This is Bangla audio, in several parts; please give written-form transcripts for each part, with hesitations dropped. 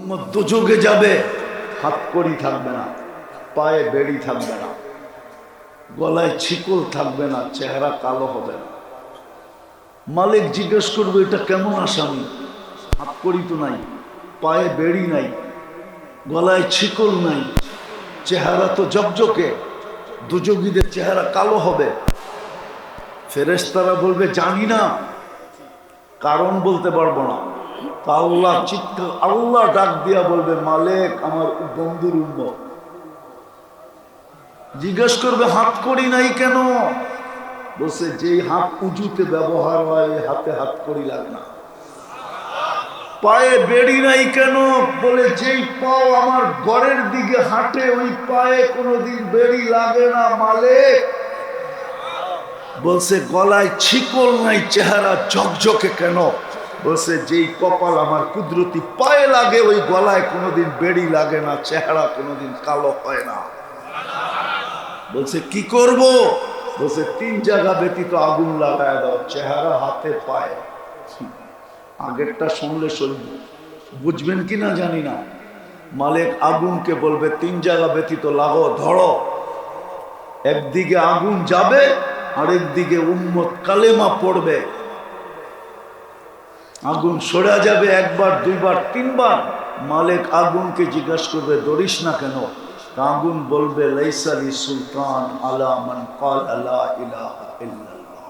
উম্মত দোজখে যাবে, হাত কড়ি থাকবে না, পায়ে বেড়ি থাকবে না, গলায় ছিকল থাকবে না, চেহারা কালো হবে না। মালিক জিজ্ঞেস করবে এটা কেমন আসামি? হাত কড়ি তো নাই, পায়ে বেড়ি নাই, গলায় ছিকল নাই, চেহারা তো জকজকে, দুযোগীদের চেহারা কালো হবে। ফেরেশতারা বলবে জানি না, কারণ বলতে পারবো না। আল্লাহ চিৎকার, আল্লাহ ডাক দিয়া বলবে মালিক আমার বন্ধুর উম্মত। জিজ্ঞেস করবে হাত কড়ি নাই কেন? বলছে যেই হাত উজুতে ব্যবহার হয় হাতে হাত কড়ি লাগে না। পায়ে বেড়ি নাই কেন? বলে যেই পাও আমার ঘরের দিকে হাঁটে ওই পায়ে কোনোদিন বেড়ি লাগে না মালিক। বলছে গলায় ছিকল নাই, চেহারা ঝকঝকে কেন? বলছে যেই কপাল আমার কুদরতি পায়ে লাগে ওই গলায় কোনোদিন বেড়ি লাগে না, চেহারা কোনোদিন কালো হয় না। বলছে কি করব? বলছে 3 জায়গা ব্যতীত আগুন লাগায় দাও, চেহারা, হাতে, পায়ে। আগেরটা শুনলে বুঝবেন কিনা জানি না। মালিক আগুনকে বলবে 3 জায়গা ব্যতীত লাগো, ধরো। একদিকে আগুন যাবে, আরেকদিকে উম্মত কালেমা পড়বে। আগুন সরে যাবে 1 বার 2 বার 3 বার। মালিক আগুনকে জিজ্ঞাসা করবে ধরিস না কেন? আগুন বলবে লাইসা লি সুলতান আলা মান ক্বালা লা ইলাহা ইল্লাল্লাহ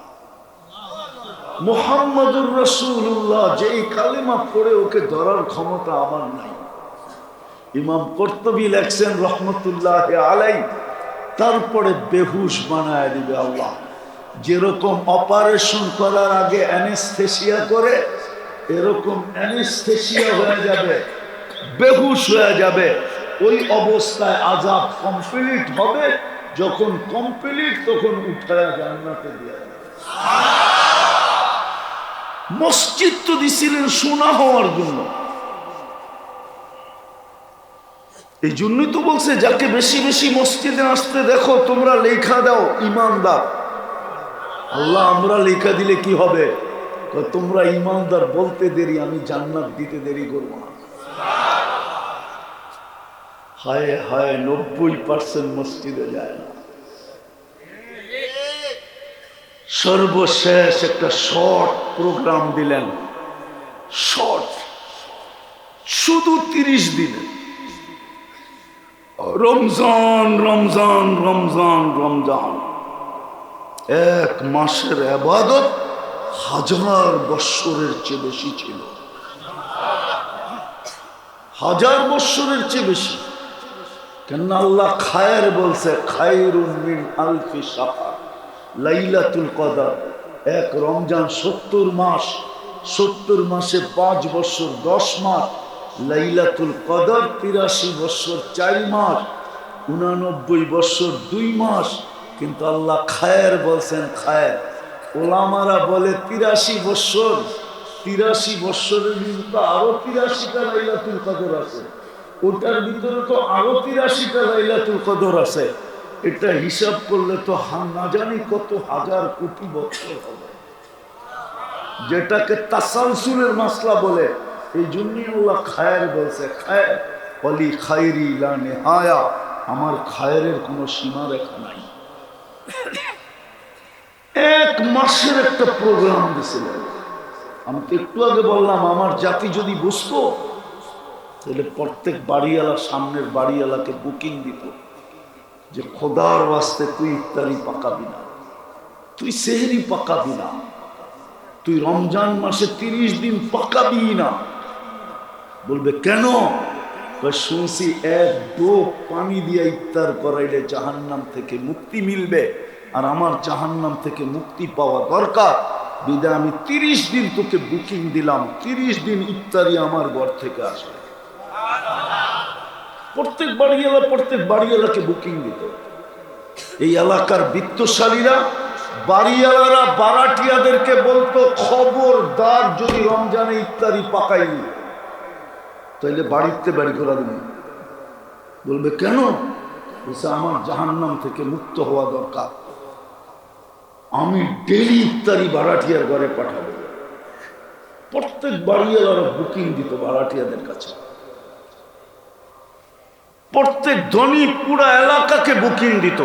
মুহাম্মাদুর রাসূলুল্লাহ, যেই কালেমা পড়ে ওকে ধরার ক্ষমতা আমার নাই। ইমাম কুরতুবী লেখছেন রহমতুল্লাহি আলাইহি, তারপরে বেহুশ বানায় দিবে আল্লাহ। যেরকম অপারেশন করার আগে অ্যানেস্থেসিয়া করে, এরকম অ্যানেস্থেসিয়া হয়ে যাবে, বেহুশ হয়ে যাবে। ওই অবস্থায় আযাব কমপ্লিট হবে। যখন কমপ্লিট তখন উঠায়া জান্নাতে দেয়া যাবে। মসজিদ তো দিছিলেন শোনা হওয়ার জন্য। এই জন্যই তো বলছে যাকে বেশি বেশি মসজিদে আসতে দেখো তোমরা লেখা দাও ইমানদার। আল্লাহ আমরা লেখা দিলে কি হবে? তোমরা ইমানদার বলতে দেরি, আমি জান্নাত দিতে দেরি করবো না। হায় হায় 90% মসজিদে যায় না। সর্বশেষ একটা শর্ট প্রোগ্রাম দিলেন, শর্ট, শুধু 30 দিনে। রমজান রমজান রমজান রমজান, 1 মাসের ইবাদত 1000 বৎসরের চেয়ে বেশি ছিল। 1000 বৎসরের চেয়ে বেশি। কেন আল্লাহ খায়ের বলছে, খায়রুন মিন আলফি শাহর। লাইলাতুল কদর, 1 রমজান 70 মাস, 70 মাসে 5 বছর 10 মাস। লাইলাতুল কদর 83 বছর 4 মাস, 89 বছর 2 মাস। কিন্তু আল্লাহ খায়ের বলছেন খায়ের। ওলামারা বলে 83 বছর, 83 বছরের ভিতরে আরো 83টা লাইলাতুল কদর আছে, ওটার ভিতরে তো আরো 83টা লাইলাতুল কদর আছে। এটা হিসাব করলে তো না জানি কত হাজার কোটি বছর হবে, যেটাকে তাসালসুলের মাসলা বলে। এই জন্যই আল্লাহ খায়ের বলছে, খায়ের ওয়ালি খায়রি লা নিহায়া, আমার খায়েরের কোনো সীমা রেখা নাই। 1 মাসের একটা প্রোগ্রাম দিয়েছিলেন। আমি তো একটু আগে বললাম আমার জাতি যদি বুঝতো তাহলে প্রত্যেক বাড়িওয়ালা, সামনের বাড়িওয়ালাকে বুকিং দিত যে খোদার ওয়াস্তে তুই ইফতারি পাকাবি না, তুই সেহরি পাকাবি না, তুই রমজান মাসে 30 দিন পাকাবি না। বলবে কেন? শুনছি 1 ডোব পানি দিয়ে ইফতার করাইলে জাহান্নাম থেকে মুক্তি মিলবে, আর আমার জাহান্নাম থেকে মুক্তি পাওয়া দরকার। বিদায় আমি 30 দিন তোকে বুকিং দিলাম, 30 দিন ইফতারি আমার ঘর থেকে আসবে। প্রত্যেক বাড়িওয়ালাকে বুকিং দিত। এই এলাকার বিত্তশালীরা, বাড়িওয়ালারা বারাটিয়াদেরকে বলতো খবরদার যদি রমজানে ইফতারি পাকাইনি তাহলে বাড়িতে বাড়ি করা দিন। বলবে কেন? বলছে আমার জাহান্নাম থেকে মুক্ত হওয়া দরকার, আমি ডেলি ইফতারি বারাটিয়ার ঘরে পাঠাবো। প্রত্যেক বাড়িওয়ালারা বুকিং দিত বারাটিয়াদের কাছে। প্রত্যেক ধনী পুরা এলাকাকে বুকিং দিত।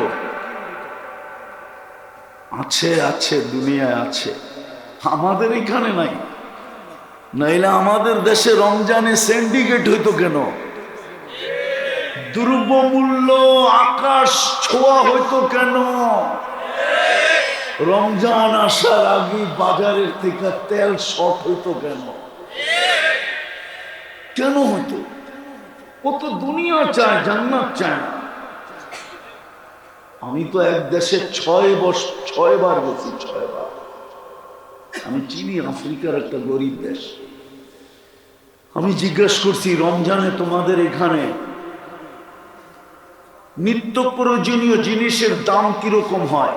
আছে আছে, দুনিয়ায় আছে, আমাদের এখানে নাই। নাইলে আমাদের দেশে রমজানে সিন্ডিকেট হইতো কেন? দ্রব্যমূল্য আকাশ ছোঁয়া হইতো কেন? রমজান আসার আগে বাজারের থেকে তেল শর্ট হইতো কেন? কেন হইতো? ও তো দুনিয়া চায়, জান্নাত চায় না। আমি তো এক দেশে 6 বার গেছি, 6 বার। আমি চিনি আফ্রিকার একটা গরিব দেশ। আমি জিজ্ঞেস করছি, রমজানে তোমাদের এখানে নিত্য প্রয়োজনীয় জিনিসের দাম কিরকম হয়?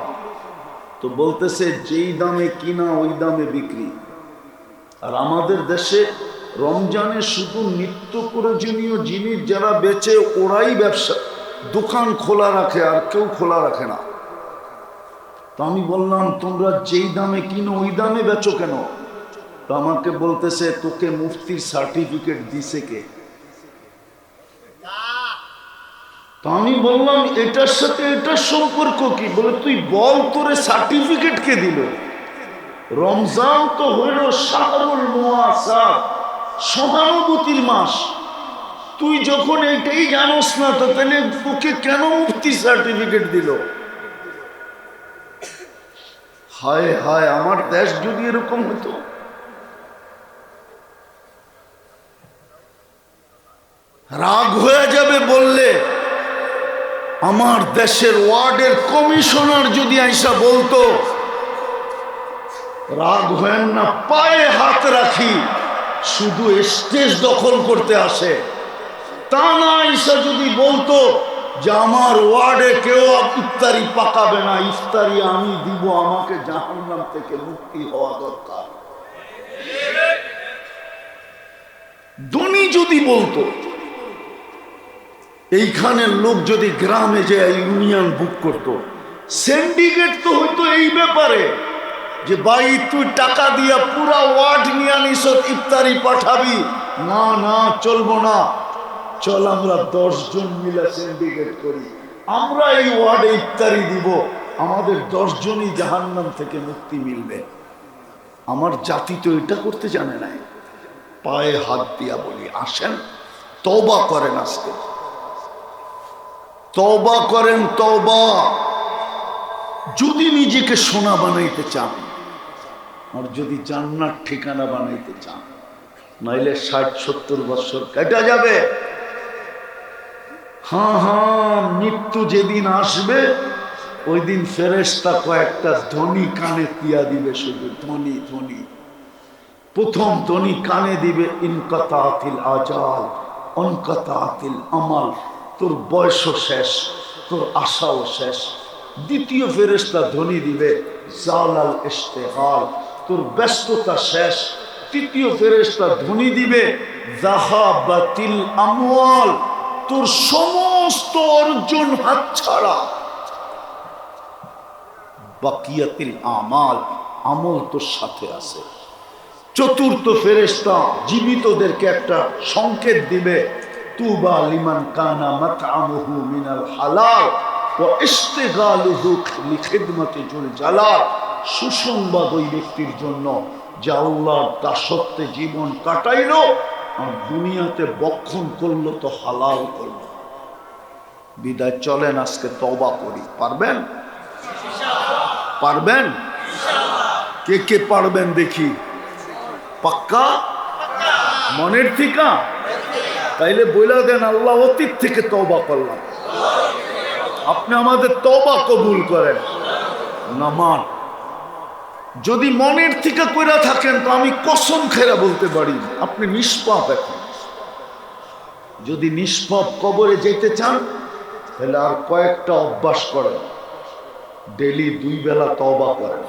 তো বলতেছে যেই দামে কিনা ওই দামে বিক্রি। আর আমাদের দেশে রমজানে শুধু নিত্য প্রয়োজনীয় জিনিস যারা বেচে ওরাই ব্যবসা দোকান খোলা রাখে, আর কেউ খোলা রাখে না। তো আমি বললাম, তোমরা যেই দামে কিনো ওই দামে বেচো কেন? তো আমাকে বলতেছে, তোকে মুফতির সার্টিফিকেট দিছে কে? তো আমি বললাম, এটার সাথে এটার সম্পর্ক কি? বলে, তুই বল, তোরে সার্টিফিকেট কে দিল? রমজান তো হইল শাহরুল মুআসাত, সহানুভূতির মাস। তুই যখন এটাই জানোস না, তো তাহলে তোকে কেন মুফতি সার্টিফিকেট দিল? হায় হায়, আমার দেশ যদি এরকম হতো। রাগ হয়ে যাবে বললে। আমার দেশের ওয়ার্ডের কমিশনার যদি আইসা বলতো, রাগ হয় না, পায়ে হাত রাখি, শুধু স্টেজ দখল করতে আসে, তা না আইসা যদি বলতো যে আমার ওয়ার্ডে কেউ ইফতারি পাকাবে না, ইফতারি আমি দিব, আমাকে জাহান্নাম থেকে মুক্তি হওয়া দরকার। ধনী যদি বলতো, এইখানের লোক যদি গ্রামে যে ইউনিয়ন বুক করতো, সিন্ডিকেট তো হইতো এই ব্যাপারে যে ভাই তুই টাকা দিয়া পুরা ওয়ার্ড নিয়ে আনিস, ইফতারি পাঠাবি। না না, চলবো না, চল আমরা 10 জন মিলে সিন্ডিকেট করি, আমরা এই ওয়ার্ডে ইফতারি দিব, আমাদের 10 জনই জাহান্নাম থেকে মুক্তি মিলবে। আমার জাতি তো এটা করতে জানে না। পায়ে হাত দিয়া বলি, আসেন তওবা করেন, আজকে তওবা করেন, তওবা। যদি নিজেকে সোনা বানাইতে চান, আর যদি জান্নাত ঠিকানা বানাইতে চান, নাইলে 60-70 বছর কেটে যাবে। হ্যাঁ হ্যাঁ, মৃত্যু যেদিন আসবে ওই দিন ফেরেশতা কয়েকটা ধ্বনি কানে দিয়া দিবে, শুধু ধ্বনি ধ্বনি। প্রথম ধ্বনি কানে দিবে, ইনকাতাতিল আজাল অনকাতাতিল আমাল, তোর বয়সও শেষ, তোর আশাও শেষ। দ্বিতীয় ফেরেশতা ধ্বনি দিবে, জালাল ইশতিগাল, তোর ব্যস্ততা শেষ। তৃতীয় ফেরেশতা ধ্বনি দিবে, যাহাবাতিল আমওয়াল, তোর সমস্ত অর্জন হাতছাড়া। বাকিয়াতিল আমাল, আমল তোর সাথে আছে। চতুর্থ ফেরেশতা জীবিতদেরকে একটা সংকেত দিবে, তুবা লিমান কানা মাতআমুহু মিনাল হালাল ওয়া ইশতিগালুহু লিখিদমাতি যুল জালাল। সুসংবাদ ওই ব্যক্তির জন্য যে আল্লাহর দাসত্বে জীবন কাটাইলো আর দুনিয়াতে বক্ষণ করলো তো হালাল করলো। বিদায় চলেন আজকে তওবা করি। পারবেন? পারবেন? কে কে পারবেন দেখি? পাক্কা? মনের থেকে? তাইলে বইলা দেন, আল্লাহ অতীত থেকে তওবা করলাম, আপনি আমাদের তওবা কবুল করেন। নামান যদি মনের থেকে কইরা থাকেন, তো আমি কসম খেরা বলতে পারি আপনি নিষ্পাপ। এখন যদি নিষ্পাপ কবরে যেতে চান, তাহলে আর কয়েকটা অভ্যাস করেন। ডেলি 2 বেলা তওবা করেন।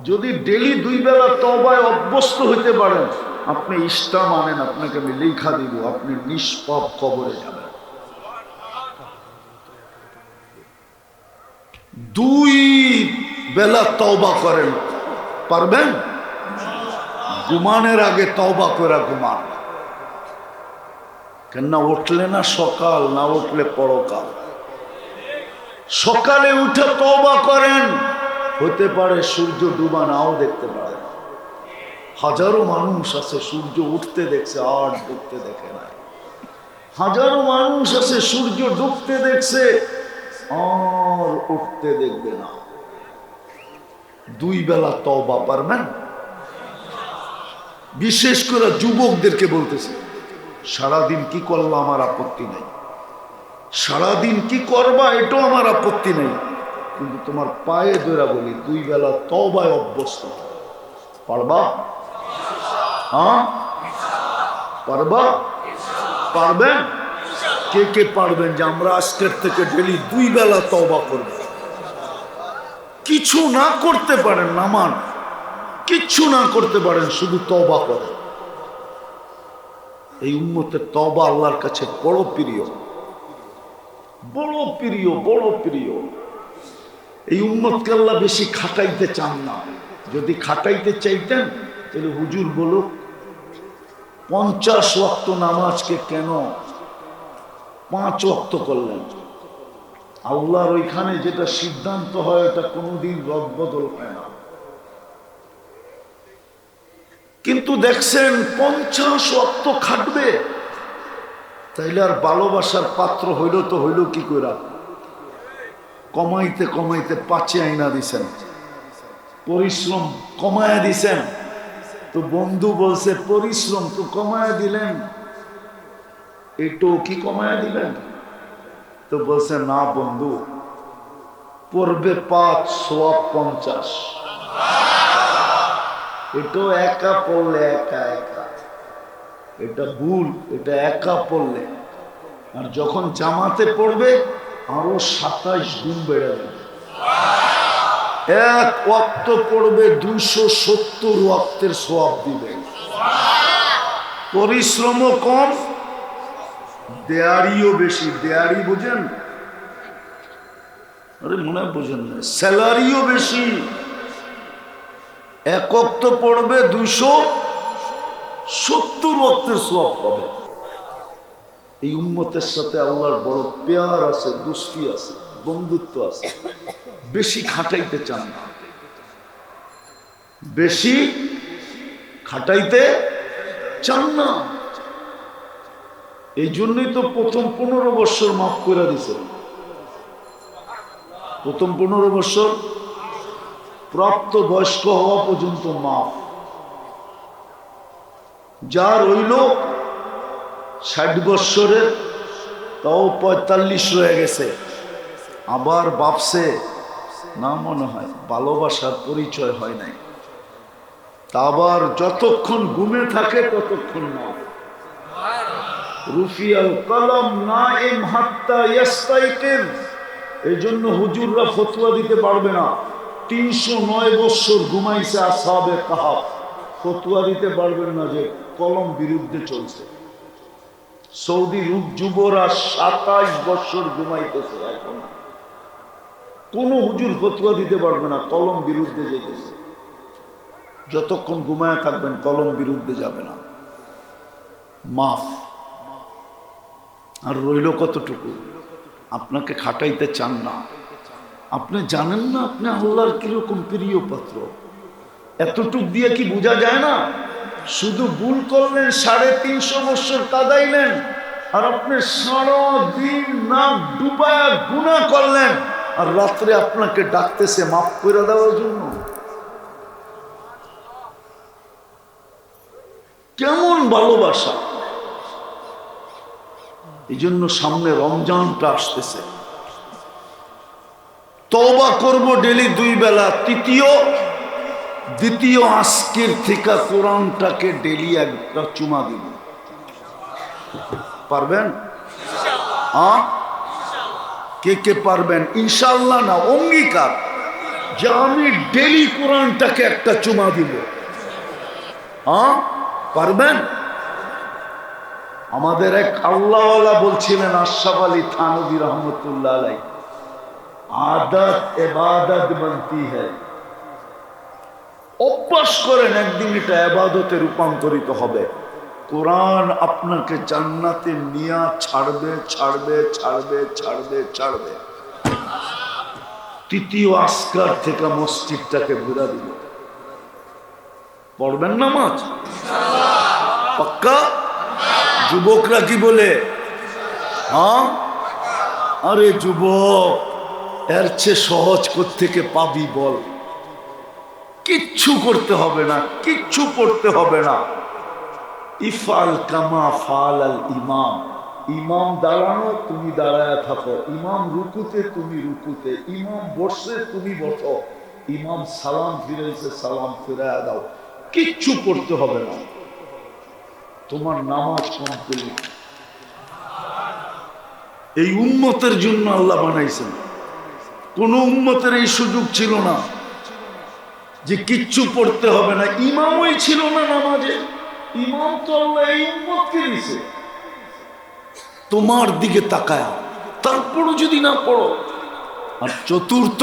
যদি ডেলি 2 বেলা তওবায় অভ্যস্ত হইতে পারেন, আপনি ইস্তা মানেন, আপনাকে আমি লেখা দিব, আপনি নিষ্পাপ কবরে যাবেন। 2 বেলা তওবা করেন। পারবেন? ঘুমানোর আগে তওবা করে ঘুমান। কেননা উঠলে না সকাল, না উঠলে পরকাল। সকালে উঠে তওবা করেন, হতে পারে সূর্য ডুবা নাও দেখতে পারে। হাজারো মানুষ আছে সূর্য উঠতে দেখছে আর ডুবতে দেখে নাই। হাজারো মানুষ আছে সূর্য ডুবতে দেখছে আর উঠতে দেখবে না। দুই বেলা তওবা পারবেন? বিশেষ করে যুবকদেরকে বলতেছে, সারাদিন কি করলা আমার আপত্তি নাই, সারাদিন কি করবা এটাও আমার আপত্তি নেই, কিন্তু তোমার পায়ে ধরে বলি দুই বেলা তওবায় অভ্যস্ত। পারবা? হ্যাঁ পারবা? পারবেন? কে কে পারবেন যে আমরা আজকের থেকে ডেলি দুই বেলা তওবা করব? কিছু না করতে পারেন, নামান কিচ্ছু না করতে পারেন, শুধু তওবা করেন। এই উম্মতের তওবা আল্লাহর কাছে বড় প্রিয়, বড় প্রিয়, বড় প্রিয়। এই উম্মতকে আল্লাহ বেশি খাটাইতে চান না। যদি খাটাইতে চাইতেন তাহলে হুজুর বলুক 50 ওয়াক্ত নামাজকে কেন 5 ওয়াক্ত করলেন? আল্লাহর ওইখানে যেটা সিদ্ধান্ত হয় এটা কোনোদিন রদবদল হয় না। কিন্তু দেখছেন 50 ওয়াক্ত খাটবে, তাইলে আর ভালোবাসার পাত্র হইল তো হইল কি কইরা? কমাইতে কমাইতে 5 আইনা দিছেন, পরিশ্রম কমায়া দিছেন। তো বন্ধু বলছে পরিশ্রম তো কমায়া দিলেন, এটাও কি কমায়া দিলেন? তো বলছে না বন্ধু, পড়বে 5 সওয়াব 50। এটাও একা পড়লে, একা একা এটা ভুল, এটা একা পড়লে। আর যখন জামাতে পড়বে আরো 27 গুণ বেড়ে যাবে। এক ওয়াক্ত পড়বে 270 ওয়াক্তের সওয়াব দিবে। পরিশ্রমও কম, দেয়ারিও বেশি। দেয়ারি বুঝেন? আরে মনে হয় বুঝেন না। স্যালারিও বেশি। এক ওয়াক্ত পড়বে 270 ওয়াক্তের সওয়াব পাবে। এই উম্মতের সাথে আল্লাহর বড় প্যার আছে, দোস্তি আছে, বন্ধুত্ব আছে। বেশি খাটাইতে চান না, বেশি খাটাইতে চান না। এই জন্যই তো প্রথম 15 বছর মাফ করে দিছে। প্রথম 15 বছর প্রাপ্ত বয়স্ক হওয়া পর্যন্ত মাফ। যার হইল 60 বছরের, তাও 45 রয়ে গেছে, আবার ভাবছে না মনে হয় ভালোবাসার পরিচয় হয় নাই, তা আবার যতক্ষণ ঘুমে থাকে ততক্ষণ না। রুফিয়াল কলম নাইম হাত্তা ইয়াস্তাইকিন। এই জন্য হুজুররা ফতোয়া দিতে পারবে না। 309 বছর ঘুমাইছে আসহাবে কাহাফ, ফতোয়া দিতে পারবেন না যে কলম বিরুদ্ধে চলছে। সৌদি যুবরা 27 বছর ঘুমাইতেছে, এখন কোন হুজুর ফতোয়া দিতে পারবে না কলম বিরুদ্ধে যেতেছে। যতক্ষণ ঘুমায় থাকবেন কলম বিরুদ্ধে যাবে না, মাফ। আর রইল কতটুকু? আপনাকে খাটাইতে চান না। আপনি জানেন না আপনি আল্লাহর কিরকম প্রিয় পাত্র। এতটুক দিয়ে কি বোঝা যায় না? শুধু ভুল করলেন, 350 বছর কাদাইলেন, আর আপনি সারা দিন নাক ডুবায়া গুনাহ করলেন, আর রাত্রে আপনাকে ডাকতেছে মাফ করে দেওয়ার জন্য। কেমন ভালোবাসা! এই জন্য সামনে রমজানটা আসতেছে, তওবা করব ডেলি 2 বেলা। দ্বিতীয় আজকের থেকে কোরআনটাকে ডেলি একটা চুমা দিব। পারবেন? কে কে পারবেন? ইনশাআল্লাহ না, অঙ্গীকার যে আমি ডেলি কোরআনটাকে একটা চুমা দিব। পারবেন? আমাদের এক আল্লাহওয়ালা বলছিলেন, আশরাফ আলী থানভী রহমতুল্লাহ আলাইহি, আদত ইবাদত বনতি হ্যায়। অভ্যাস করেন, একদিন এটা ইবাদতে রূপান্তরিত হবে। কোরআন আপনাকে জান্নাতে নিয়ে ছাড়বে ছাড়বে ছাড়বে ছাড়বে ছাড়বে। তৃতীয় আসকার থেকে মসজিদটাকে ঘুরা দিল। পড়বেন নামাজ পাক্কা? যুবকরা কি বলে? হ্যাঁ, আরে যুবক, এর চেয়ে সহজ কোত্থেকে পাবি বল? কিচ্ছু করতে হবে না, কিচ্ছু পড়তে হবে না। ইফআল কামা ফাআলাল ইমাম। ইমাম দাঁড়ানো, তুমি দাঁড়ায় থাকো। ইমাম রুকুতে, তুমি রুকুতে। ইমাম বসে, তুমি বসো। ইমাম সালাম ফিরাইছে, সালাম ফিরায় দাও। কিচ্ছু পড়তে হবে না, তোমার নামাজ কমপ্লিট। এই উম্মতের জন্য আল্লাহ বানাইছেন। কোন উম্মতের এই সুযোগ ছিল না যে কিচ্ছু পড়তে হবে না। ইমামই ছিল না নামাজে। ইমাম তো আল্লাহ এই উম্মতকে দিছে। তোমার দিকে তাকায়, তারপরও যদি না পড়ো। আর চতুর্থ,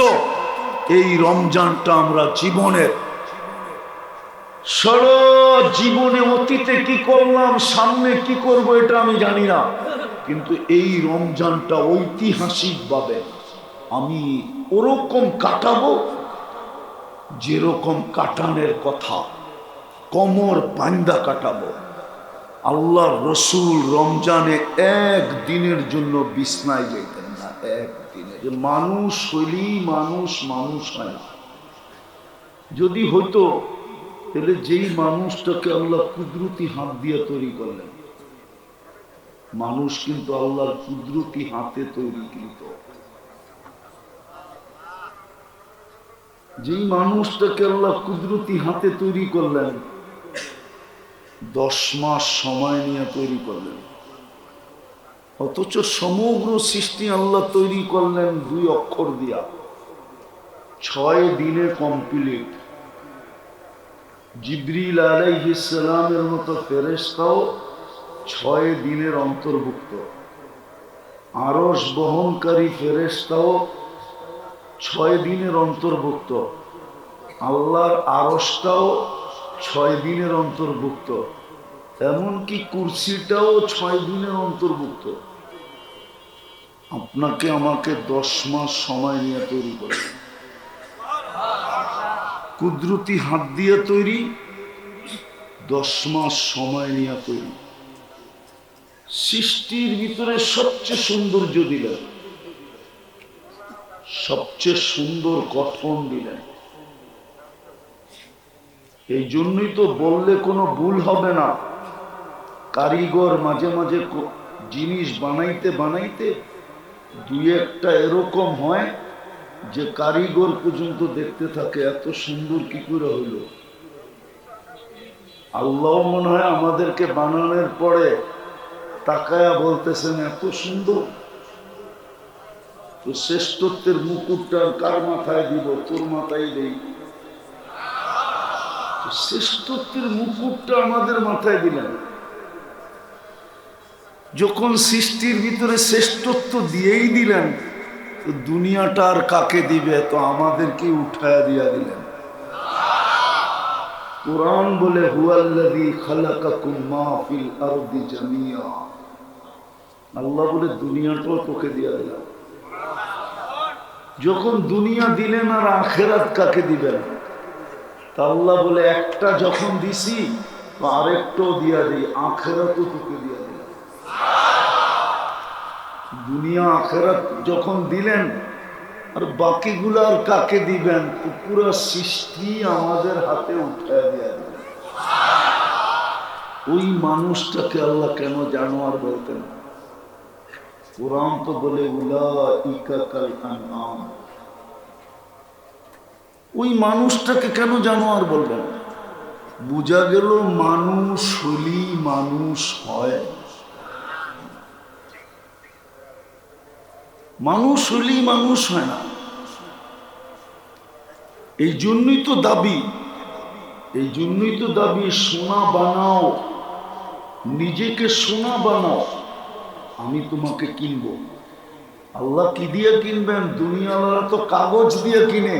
এই রমজানটা আমরা জীবনের সারা জীবনে অতীতে কি করলাম, সামনে কি করব এটা আমি জানি না, কিন্তু এই রমজানটা ঐতিহাসিক ভাবে আমি ওরকম কাটাবো যেরকম কাটানের কথা, কমর বান্দা কাটাবো। আল্লাহর রসুল রমজানে একদিনের জন্য বিছনায় যেতেন না। একদিনে যে মানুষ হইলেই মানুষ, মানুষ হয় না। যদি হতো তাহলে যেই মানুষটাকে আল্লাহ কুদরতি হাত দিয়ে তৈরি করলেন, মানুষ কিন্তু আল্লাহর কুদরতি হাতে তৈরিকৃত। যেই মানুষটাকে আল্লাহ কুদরতি হাতে তৈরি করলেন, 10 মাস সময় নিয়ে তৈরি করলেন, অথচ সমগ্র সৃষ্টি আল্লাহ তৈরি করলেন 2 অক্ষর দিয়া। 6 দিনে কমপ্লিট। জিবরিল আলাইহিস সালামের মতো ফেরেশতাও 6 দিনের অন্তর্ভুক্ত। আরশ বহনকারী ফেরেশতাও 6 দিনের অন্তর্ভুক্ত। আল্লাহর আরশটাও 6 দিনের অন্তর্ভুক্ত। এমনকি কুরসিটাও 6 দিনের অন্তর্ভুক্ত। আপনাকে আমাকে 10 মাস সময় নিয়ে তৈরি করে, কুদরতি হাত দিয়ে তৈরি, 10 মাস সময় নিয়ে তৈরি। সৃষ্টির ভিতরে সবচেয়ে সৌন্দর্য দিলেন, সবচেয়ে সুন্দর গঠন দিলেন। এই জন্যই তো বললে কোনো ভুল হবে না। কারিগর মাঝে মাঝে জিনিস বানাইতে বানাইতে 2-1টা এরকম হয় যে কারিগর পর্যন্ত দেখতে থাকে এত সুন্দর কি করে হইল। আল্লাহ মনে হয় আমাদেরকে বানানোর পরে তাকায়া বলতেছেন এত সুন্দর। তো শ্রেষ্ঠত্বের মুকুটটা কার মাথায় দিব? তোর মাথায় দেই। শ্রেষ্ঠত্বের মুকুটটা আমাদের মাথায় দিলেন। যখন সৃষ্টির ভিতরে শ্রেষ্ঠত্ব দিয়েই দিলেন, তো দুনিয়াটা আর কাকে দিবে? তো আমাদেরকে উঠায়া দিয়া দিলেন। কুরআন বলে হুয়াল্লাযী খালাকাকুম মা ফিল আরদি জামিয়া। আল্লাহ বলে দুনিয়াটাও তোকে দিয়া দিলাম। যখন দুনিয়া দিলেন আর আখিরাত কাকে দিবেন? তা আল্লাহ বলে একটা যখন দিছি তো আরেকটাও দিয়া দিই, আখিরাতও তোকে দিয়া দিলাম। দুনিয়া আখিরাত যখন দিলেন আর বাকিগুলো আর কাকে দিবেন? তো পুরো সৃষ্টি আমাদের হাতে উঠে দিয়া দিলেন। ওই মানুষটাকে আল্লাহ কেন জানোয়ার বলতেন? কুরআন তো বলে উলাইকা কাল আনআম। ওই মানুষটাকে কেন জানোয়ার বলবেন? বুঝা গেল মানুষ হলি মানুষ হয়। মানুষ হলি মানুষ হয় না। এই জন্যই তো দাবি, এই জন্যই তো দাবি সোনা বানাও, নিজেকে সোনা বানাও, আমি তোমাকে কিনবো। আল্লাহ কি দিয়ে কিনবেন? দুনিয়াওয়ালা তো কাগজ দিয়ে কিনে।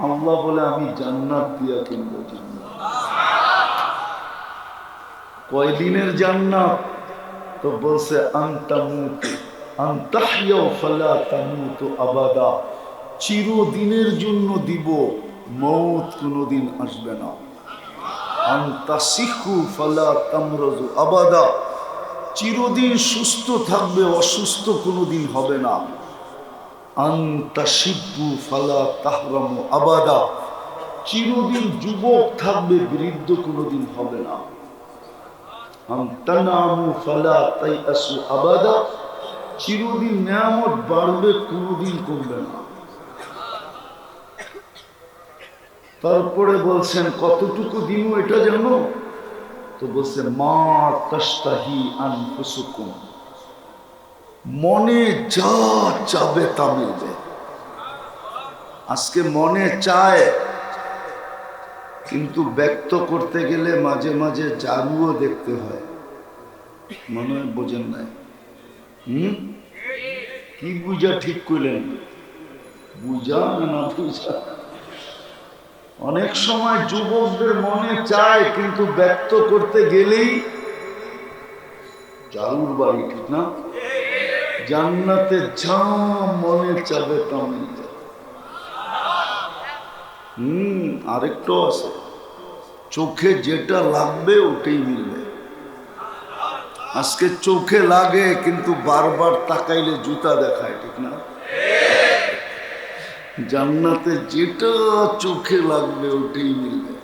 আল্লাহ বলে আমি জান্নাত দিয়ে কিনবো। জান্নাত কয়দিনের জান্নাত? তো বলছে আনতামুতু আনতাহইয়া ফালা তামুতু আবাদা, চিরদিনের জন্য দিব, মৌত কোনোদিন আসবে না। আনতাসিহু ফালা তামরাজু আবাদা, চিরদিন সুস্থ থাকবে, অসুস্থ কোনোদিন হবে না। আনতাশিবু ফালা তাহরামু আবাদা, চিরদিন যুবক থাকবে, বৃদ্ধ কোনোদিন হবে না। আনতানামু ফালা তাইয়াসু আবাদা, চিরদিন নিয়ামত বাড়বে, কোনোদিন কমবে না। তারপরে বলছেন কতটুকু দিন এটা জানো? তো বলছে মা তাশতাহি আনফুসুকুম, মনে যা চাবে তা মিলবে। আজকে মনে চায়, কিন্তু ব্যক্ত করতে গেলে মাঝে মাঝে জারুও দেখতে হয়। মনে হয় বোঝেন নাই? কি বুঝা ঠিক করলেন? বুঝা না বুঝা? অনেক সময় যুবকদের মনে চায়, কিন্তু ব্যক্ত করতে গেলেই জারুর বাড়ি, ঠিক না? জান্নাতে যা মনে চাবে তা মিলবে। আরেকটু আছে, চোখে যেটা লাগবে ওটাই মিলবে। আজকে চোখে লাগে, কিন্তু বারবার তাকাইলে জুতা দেখায়, ঠিক না? জান্নাতে যেটা চোখে লাগবে ওটাই মিলবে।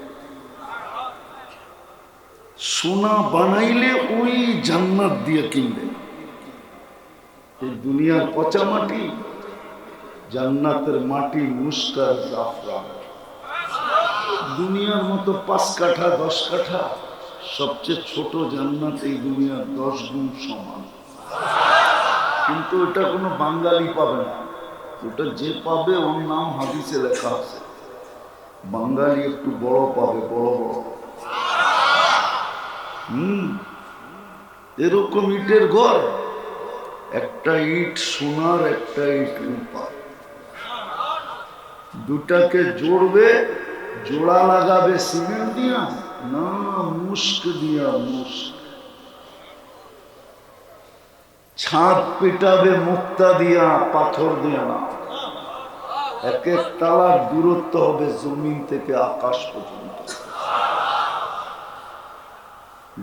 সোনা বানাইলে ওই জান্নাত দিয়ে কিনবে। এই দুনিয়ার পচা মাটি, জান্নাতের মাটি মুস্কার জাফরান। দুনিয়ার মতো 5 কাঠা 10 কাঠা, সবচেয়ে ছোট জান্নাত এই দুনিয়ার 10 গুণ সমান। কিন্তু এটা কোনো বাঙালি পাবে না, ওটা যে পাবে ওর নাম হাদিসে লেখা আছে। বাঙালি একটু বড় পাবে, বড় বড়। এরকম ইটের ঘর, একটা ইট সোনার, একটা ইট রূপার। দুটাকে জোড়বে, জোড়া লাগাবে সিমেন্ট দিয়া না মুস্ক দিয়া, মুস্ক। ছাদ পেটাবে মুক্তা দিয়া, পাথর দিয়া না। এক এক তালার দূরত্ব হবে জমিন থেকে আকাশ পর্যন্ত।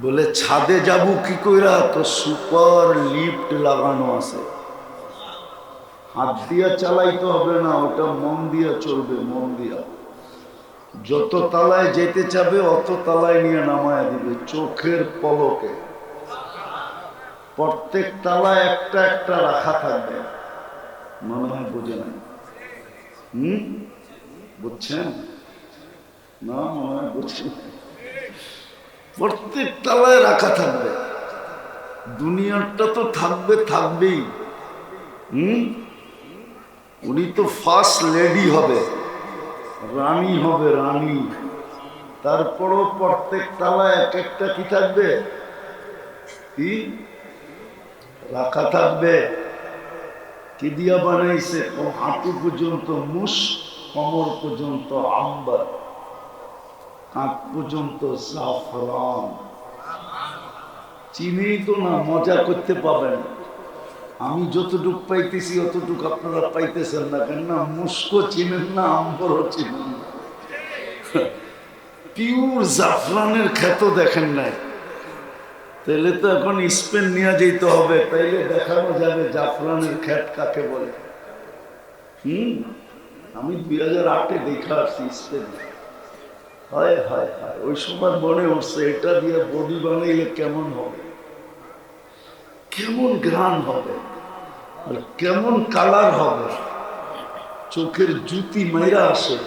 বলে ছাদে যাব কি কইরা? তো সুপার লিফট লাগানো আছে, হাত দিয়া চালাইতে হবে না, ওটা মন দিয়া চলবে, মন দিয়া। যত তালায় যেতে চাবে অত তালায় নিয়ে নামায় দিবে চোখের পলকে। প্রত্যেক তালায় একটা একটা রাখা থাকবে। মনে হয় বোঝে নাই? বুঝছেন না? মনে হয় বুঝছেন। প্রত্যেক তালায় রাখা থাকবে। দুনিয়াটা তো থাকবে, থাকবেই। উনি তো ফার্স্ট লেডি হবে, রানী হবে, রানী। তারপরও প্রত্যেক তালায় এক একটা কি থাকবে? কি রাখা থাকবে? কি দিয়া বানাইছে? হাঁটু পর্যন্ত মুস, কোমর পর্যন্ত আম্বার, কাঁধ পর্যন্ত জাফরান। চিনেই তো না, মজা করতে পাবেন। আমি যতটুক পাইতেছি অতটুক আপনারা পাইতেছেন না, কেননা মুস্কো চিনেন না, আম্বরও চিনেন না। পিওর জাফরানের খ্যাত দেখেন নাই, তাইলে তো এখন স্পেন নিয়ে যেতে হবে, তাইলে দেখানো যাবে জাফরানের খ্যাত কাকে বলে। আমি 2008-এ দেখা আসছি স্পেন। হায় হায় হায়, ওই সময় মনে উঠছে এটা দিয়ে বডি বানাইলে কেমন হবে, কেমন ঘ্রাণ হবে, আর কেমন কালার হবে। চোখের জুতি মাইরা আসে।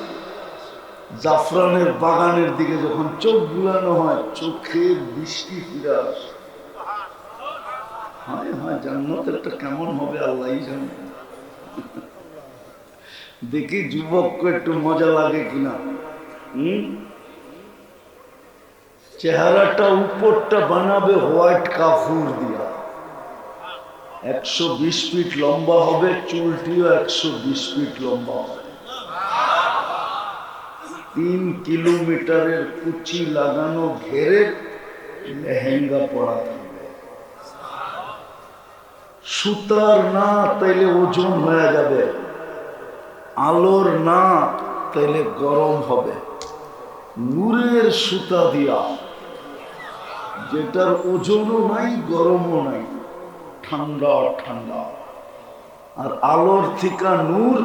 জাফরানের বাগানের দিকে যখন চোখ বুলানো হয়, চোখের বৃষ্টি ফিরে আসে। হায় হায়, জান্নাতেরটা কেমন হবে আল্লাহই জানে। দেখি যুবককে একটু মজা লাগে কিনা। চেহারাটা উপরটা বানাবে হোয়াইট কাফুর দিয়া, 120 ফিট লম্বা হবে, চুলটিও 120 ফিট লম্বা হবে। 3 কিলোমিটারের কুচি লাগানো ঘেরে লেহেঙ্গা পরা থাকবে। সুতার না তাইলে ওজন হয়ে যাবে, আলোর না তাইলে গরম হবে। নূরের সুতা দিয়া, যেটার ওজনও নাই গরমও নাই, ঠান্ডা ঠান্ডা। আর আলোর থেকে নূর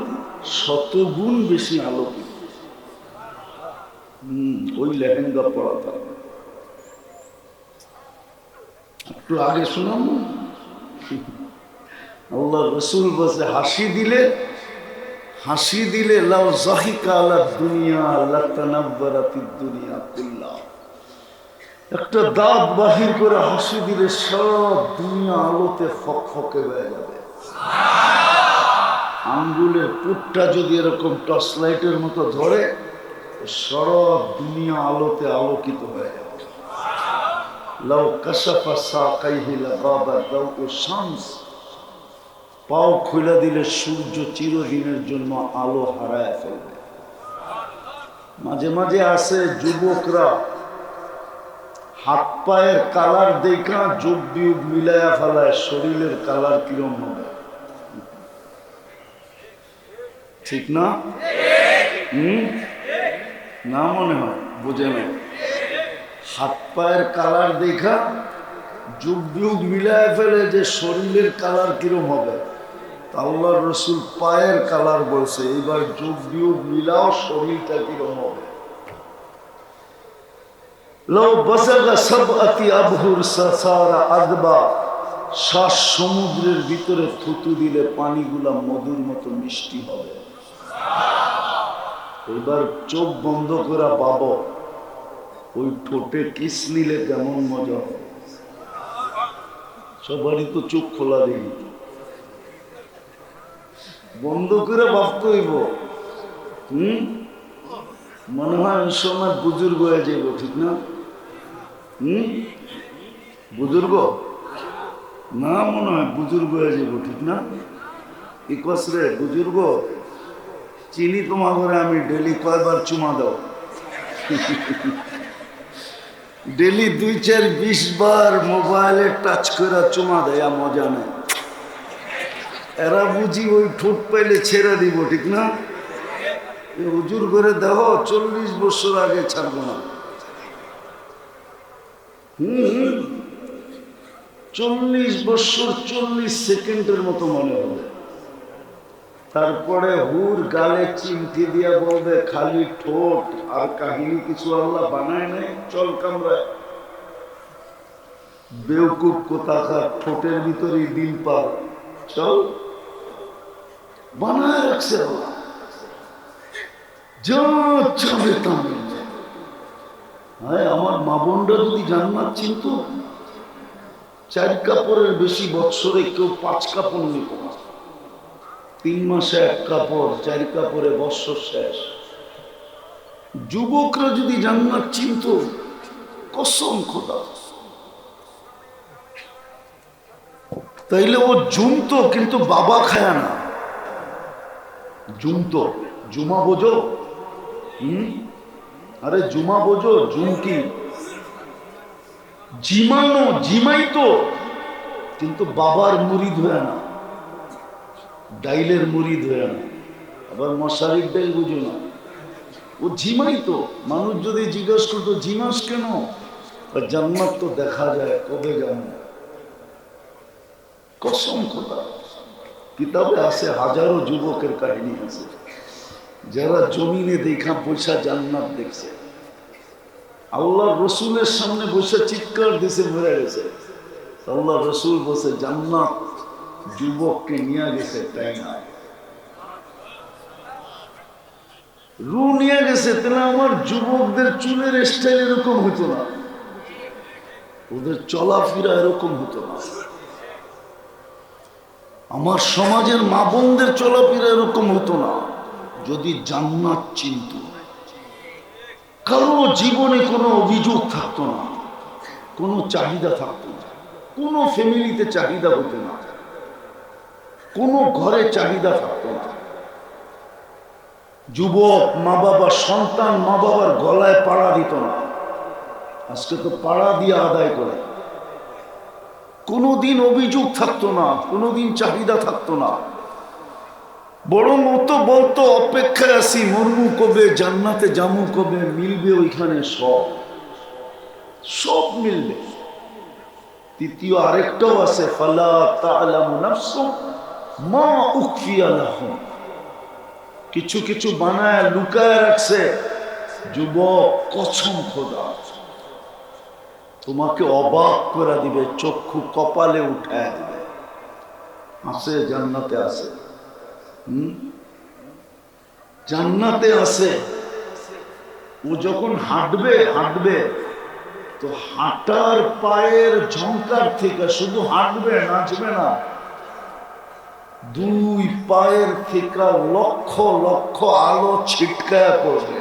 শতগুণ বেশি আলোকিত। ওই লেহেঙ্গা পরা থাকবে। একটু আগে শুনাম, আল্লাহ রসুল বলছে হাসি দিলে লাউ যাহিকা আলা দুনিয়া লাতানাব্বারাতিদ দুনিয়া কুল্লাহ। একটা দাঁত বাহির করে হাসি দিলে সব দুনিয়া আলোতে ফকফকে হয়ে যাবে। আঙ্গুলের পুটটা যদি এরকম টর্চ লাইটের মতো ধরে, সব দুনিয়া আলোতে আলোকিত হয়ে যাবে। লাউ কাশাফা সাকাইহি লাগাবা দাউ শামস। পাও খুলে দিলে সূর্য চিরদিনের জন্য আলো হারায় ফেলবে। মাঝে মাঝে আছে যুবকরা হাত পায়ের কালার দেখা যোগ বিয়োগ মিলায়া ফেলায়, শরীরের কালার কিরম হবে, ঠিক না? না মনে হয় বুঝে না। হাত পায়ের কালার দেখা যোগ বিয়োগ মিলায়া ফেলে যে শরীরের কালার কিরম হবে। আল্লাহ রসুল পায়ের কালার বলছে, এবার যোগ বিয়োগ মিলাও শরীরটা কিরম হবে। শ্বাস সমুদ্রের ভিতরে থুতু দিলে পানিগুলা মধুর মতো মিষ্টি হবে। এবার চোখ বন্ধ করে পাবো ওই ঠোঁটে কিস নিলে কেমন মজা হবে। সবারই তো চোখ খোলা দেখি, বন্ধ করে ভাবতে হইব। মনে হয় ওই সময় বুজুর্গ হয়ে যাইব, ঠিক না? বুজুর্গ না, মনে হয় বুজুর্গ হয়ে যাইব, ঠিক না? কি কস রে বুজুর্গ? চিনি তোমার ঘরে আমি ডেলি কয়বার চুমা দাও? ডেলি 2, 4, 20 বার মোবাইলে টাচ করে চুমা দেয়, মজা নেই। এরা বুঝি ওই ঠোঁট পাইলে ছেড়ে দিব, ঠিক না? হুজুর করে দেহ 40 বছর আগে ছাড়ব না। 40 বছর 40 সেকেন্ডের মতো মনে হবে। তারপরে হুর গালে চিমটি দিয়া বলবে খালি ঠোঁট, আর কাহিনী কিছু আল্লাহ বানায় নাই। চল কামরায়, বেউকুব কোথাকার, ঠোঁটের ভিতরে ডিম পাল, চল বানায় রাখছে আল্লাহ। আমার মা বোনরা যদি জান্নাত চিনত, 4 কাপড়ের বেশি বৎসরে কেউ 5 কাপড় নিত না। 3 মাসে 1 কাপড়, 4 কাপড়ে বৎসর শেষ। যুবকরা যদি জান্নাত চিনত, কসম খোদা, তাইলে ও জুমতো, কিন্তু বাবা খায় না। জুমতো, জুমা বোঝো? আরে জুমা বোঝো? জুমকি জিমানো, জিমাইতো, কিন্তু বাবার মুরিদ হয়ে না, ডাইলের মুরিদ হয়ে না। আবার মশারির ডাইল বুঝো না, ও জিমাইতো। মানুষ যদি জিজ্ঞাসা করতো জিমাস কেন, জান্নাত তো দেখা যায়, কবে যাব? কসম খোদা, কিতাবে আছে, হাজারো যুবকের কাহিনী আছে যারা জমিনে দেখা পয়সা জান্নাত দেখছে। আল্লাহ রসুলের সামনে বসে চিৎকার দিছে, মরে গেছে। আল্লাহ রসুল বসে জান্নাত যুবককে নিয়ে গেছে, তাই না? রু নিয়ে গেছে। তাহলে আমার যুবকদের চুলের স্টাইল এরকম হতো না, ওদের চলাফেরা এরকম হতো না। আমার সমাজের মা বোনদের চলাফেরা এরকম হতো না যদি জান্নাত চিনত। কারো জীবনে কোনো অভিযোগ থাকতো না, কোনো চাহিদা থাকতো না, কোনো ফ্যামিলিতে চাহিদা হতো না, কোনো ঘরে চাহিদা থাকতো না। যুবক মা বাবা, সন্তান মা বাবার গলায় পাড়া দিত না। আজকে তো পাড়া দিয়ে আদায় করে। কোনোদিন অভিযোগ থাকতো না, কোনোদিন চাহিদা থাকতো না, বরং ও তো বলতো অপেক্ষায় আছি, মরমু কবে, জান্নাতে জামু কবে, মিলবে ওইখানে সব, সব মিলবে। তৃতীয় আরেকটাও আছে, ফালা তা'লামু নাফসুন মা উখফিয়া লাহুম, কিছু কিছু বানায় লুকায় রাখছে। যুবক, কসম খোদা, তোমাকে অবাক করে দিবে, চক্ষু কপালে উঠায় দিবে। আছে, জান্নাতে আছে, জান্নাতে আছে। ও যখন হাঁটবে হাঁটবে তো হাঁটার পায়ের ঝংকার থেকে শুধু হাঁটবে, নাচবে না, দুই পায়ের থেকে লক্ষ লক্ষ আলো ছিটকায় পড়বে।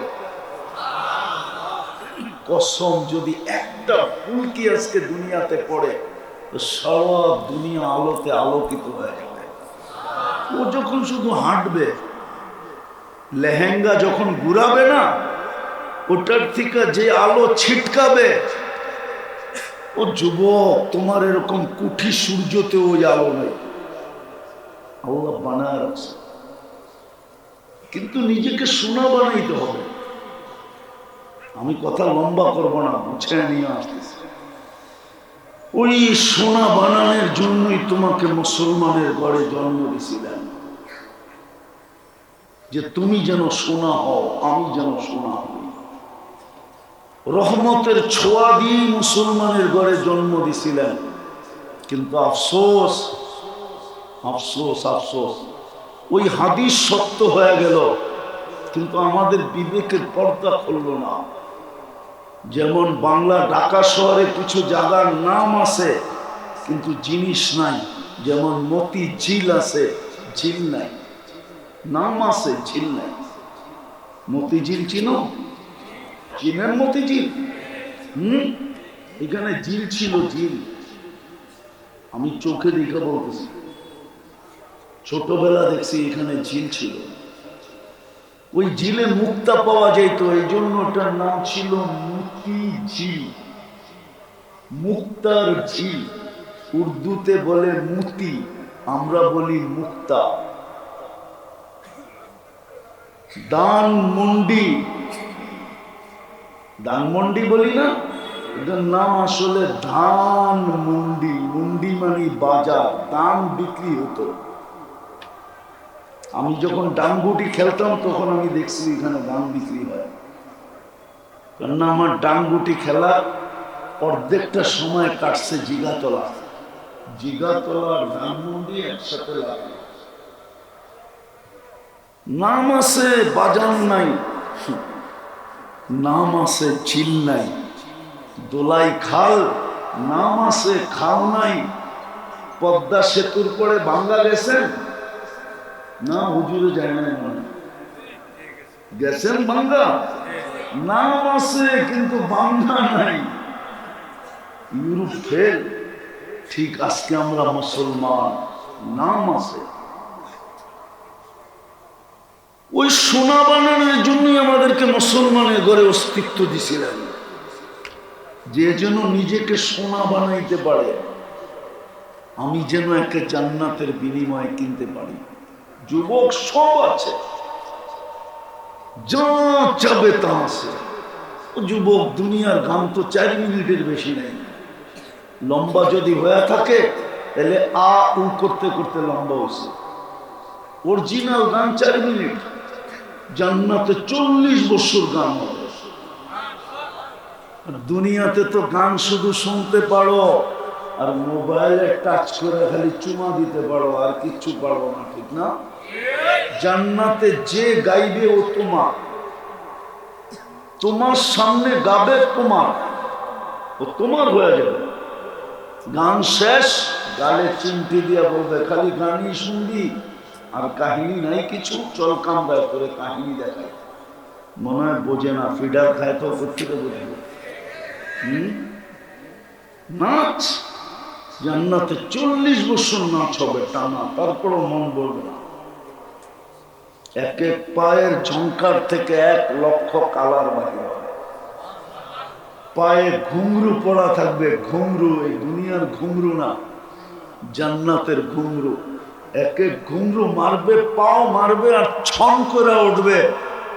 কসম, যদি একটা ফুলকি আজকে দুনিয়াতে পড়ে তো সারা দুনিয়া আলোতে আলোকিত হয়ে যাবে। ও যখন শুধু হাঁটবে, লেহেঙ্গা যখন ঘুরাবে না, ওটার থেকে যে আলো ছিটকাবে, ও যুবক, তোমার এরকম কুঠি সূর্যতে ওই আলো নেই, আল্লাহ বানায় রাখছে। কিন্তু নিজেকে সোনা বানাইতে হবে। আমি কথা লম্বা করব না, বুঝে নিয়ে আসতেছি। ওই সোনা বানানোর জন্যই তোমাকে মুসলমানের ঘরে জন্ম দিয়েছিলেন, যে তুমি যেন সোনা হও, আমি যেন সোনা হই। রহমতের ছোঁয়া দিয়ে মুসলমানের ঘরে জন্ম দিয়েছিলেন। কিন্তু আফসোস, আফসোস, আফসোস, ওই হাদিস সত্য হয়ে গেল, কিন্তু আমাদের বিবেকের পর্দা খুলল না। যেমন বাংলা ঢাকা শহরে কিছু জায়গার নাম আছে কিন্তু জিনিস নাই, যেমন মতি ঝিল আছে, ঝিল নাই, নাম আছে, ঝিল নাই। মতিঝিল চিনো? চিনেন মতিঝিল? এখানে ঝিল ছিল, ঝিল, আমি চোখে দেখে বলতেছি, ছোটবেলা দেখছি এখানে ঝিল ছিল। ওই ঝিলে মুক্তা পাওয়া যেত, এই জন্য ওটার নাম ছিল মুক্তি ঝিল, মুক্তার ঝিল। উর্দুতে বলে মুতি, আমরা বলি মুক্তা। ধানমন্ডি, ধানমন্ডি বলি না, এটার নাম আসলে ধানমন্ডি। মুন্ডি মানে বাজার, ধান বিক্রি হতো। আমি যখন ডাংগুটি খেলতাম তখন আমি দেখছি এখানে ধান বিক্রি হয়। কেননা আমার ডাংগুটি খেলা অর্ধেকটা সময় কাটছে জিগাতলা, জিগাতলা আর ধানমন্ডি একসাথে লাগে। নাম আছে, বাজার নাই, নাম আছে, ঝিল নাই। দোলাই খাল, নাম আছে, খাল নাই। পদ্মা সেতুর পরে বাংলা গেছেন না? হুজুরে যায় না, মনে গেছেন বাংলা, নাম আছে কিন্তু বাংলা নাই। ইউরোপ ফেল, ঠিক আজকে আমরা মুসলমান, নাম আছে। ওই সোনা বানানোর জন্যই আমাদেরকে মুসলমানের ঘরে অস্তিত্ব দিছিলেন, যে যেন নিজেকে সোনা বানাইতে পারে, আমি যেন একটা জান্নাতের বিনিময়ে কিনতে পারি। যুবক, সব আছে, যা চাবে তা আছে। ও যুবক, দুনিয়ার গান তো 4 মিনিটের বেশি নেই। লম্বা যদি হয়ে থাকে তাহলে আ উ করতে করতে লম্বা হয়েছে। অরিজিনাল গান 4 মিনিট, জান্নাতে 40 বছর গান হবে। দুনিয়াতে তো গান শুধু শুনতে পারো আর মোবাইলে টাচ করে খালি চুমা দিতে পারো, আর কিচ্ছু পারো না, ঠিক না? জান্নাতে যে গাইবে ও তোমার, তোমার সামনে গাবে তোমার, ও তোমার হয়ে যাবে। গান শেষ, গালে চিমটি দিয়া বলবে খালি গানই শুনবি আর কাহিনী নাই কিছু, চল কামড়ায় করে কাহিনী দেখায়। মনে হয় বোঝে না, ফিডার খায় তো কোথেকে বুঝবে। নাচ, জান্নাতে 40 বছর নাচ হবে টানা, তারপরও মন বলবে না। এক এক পায়ের ঝংকার থেকে 1 লক্ষ কালার বাহির হবে। পায়ে ঘুংরু পড়া থাকবে, ঘুংরু, এই দুনিয়ার ঘুংরু না, জান্নাতের ঘুংরু। এক এক ঘুংরু মারবে, পাও মারবে আর ছন করে উঠবে,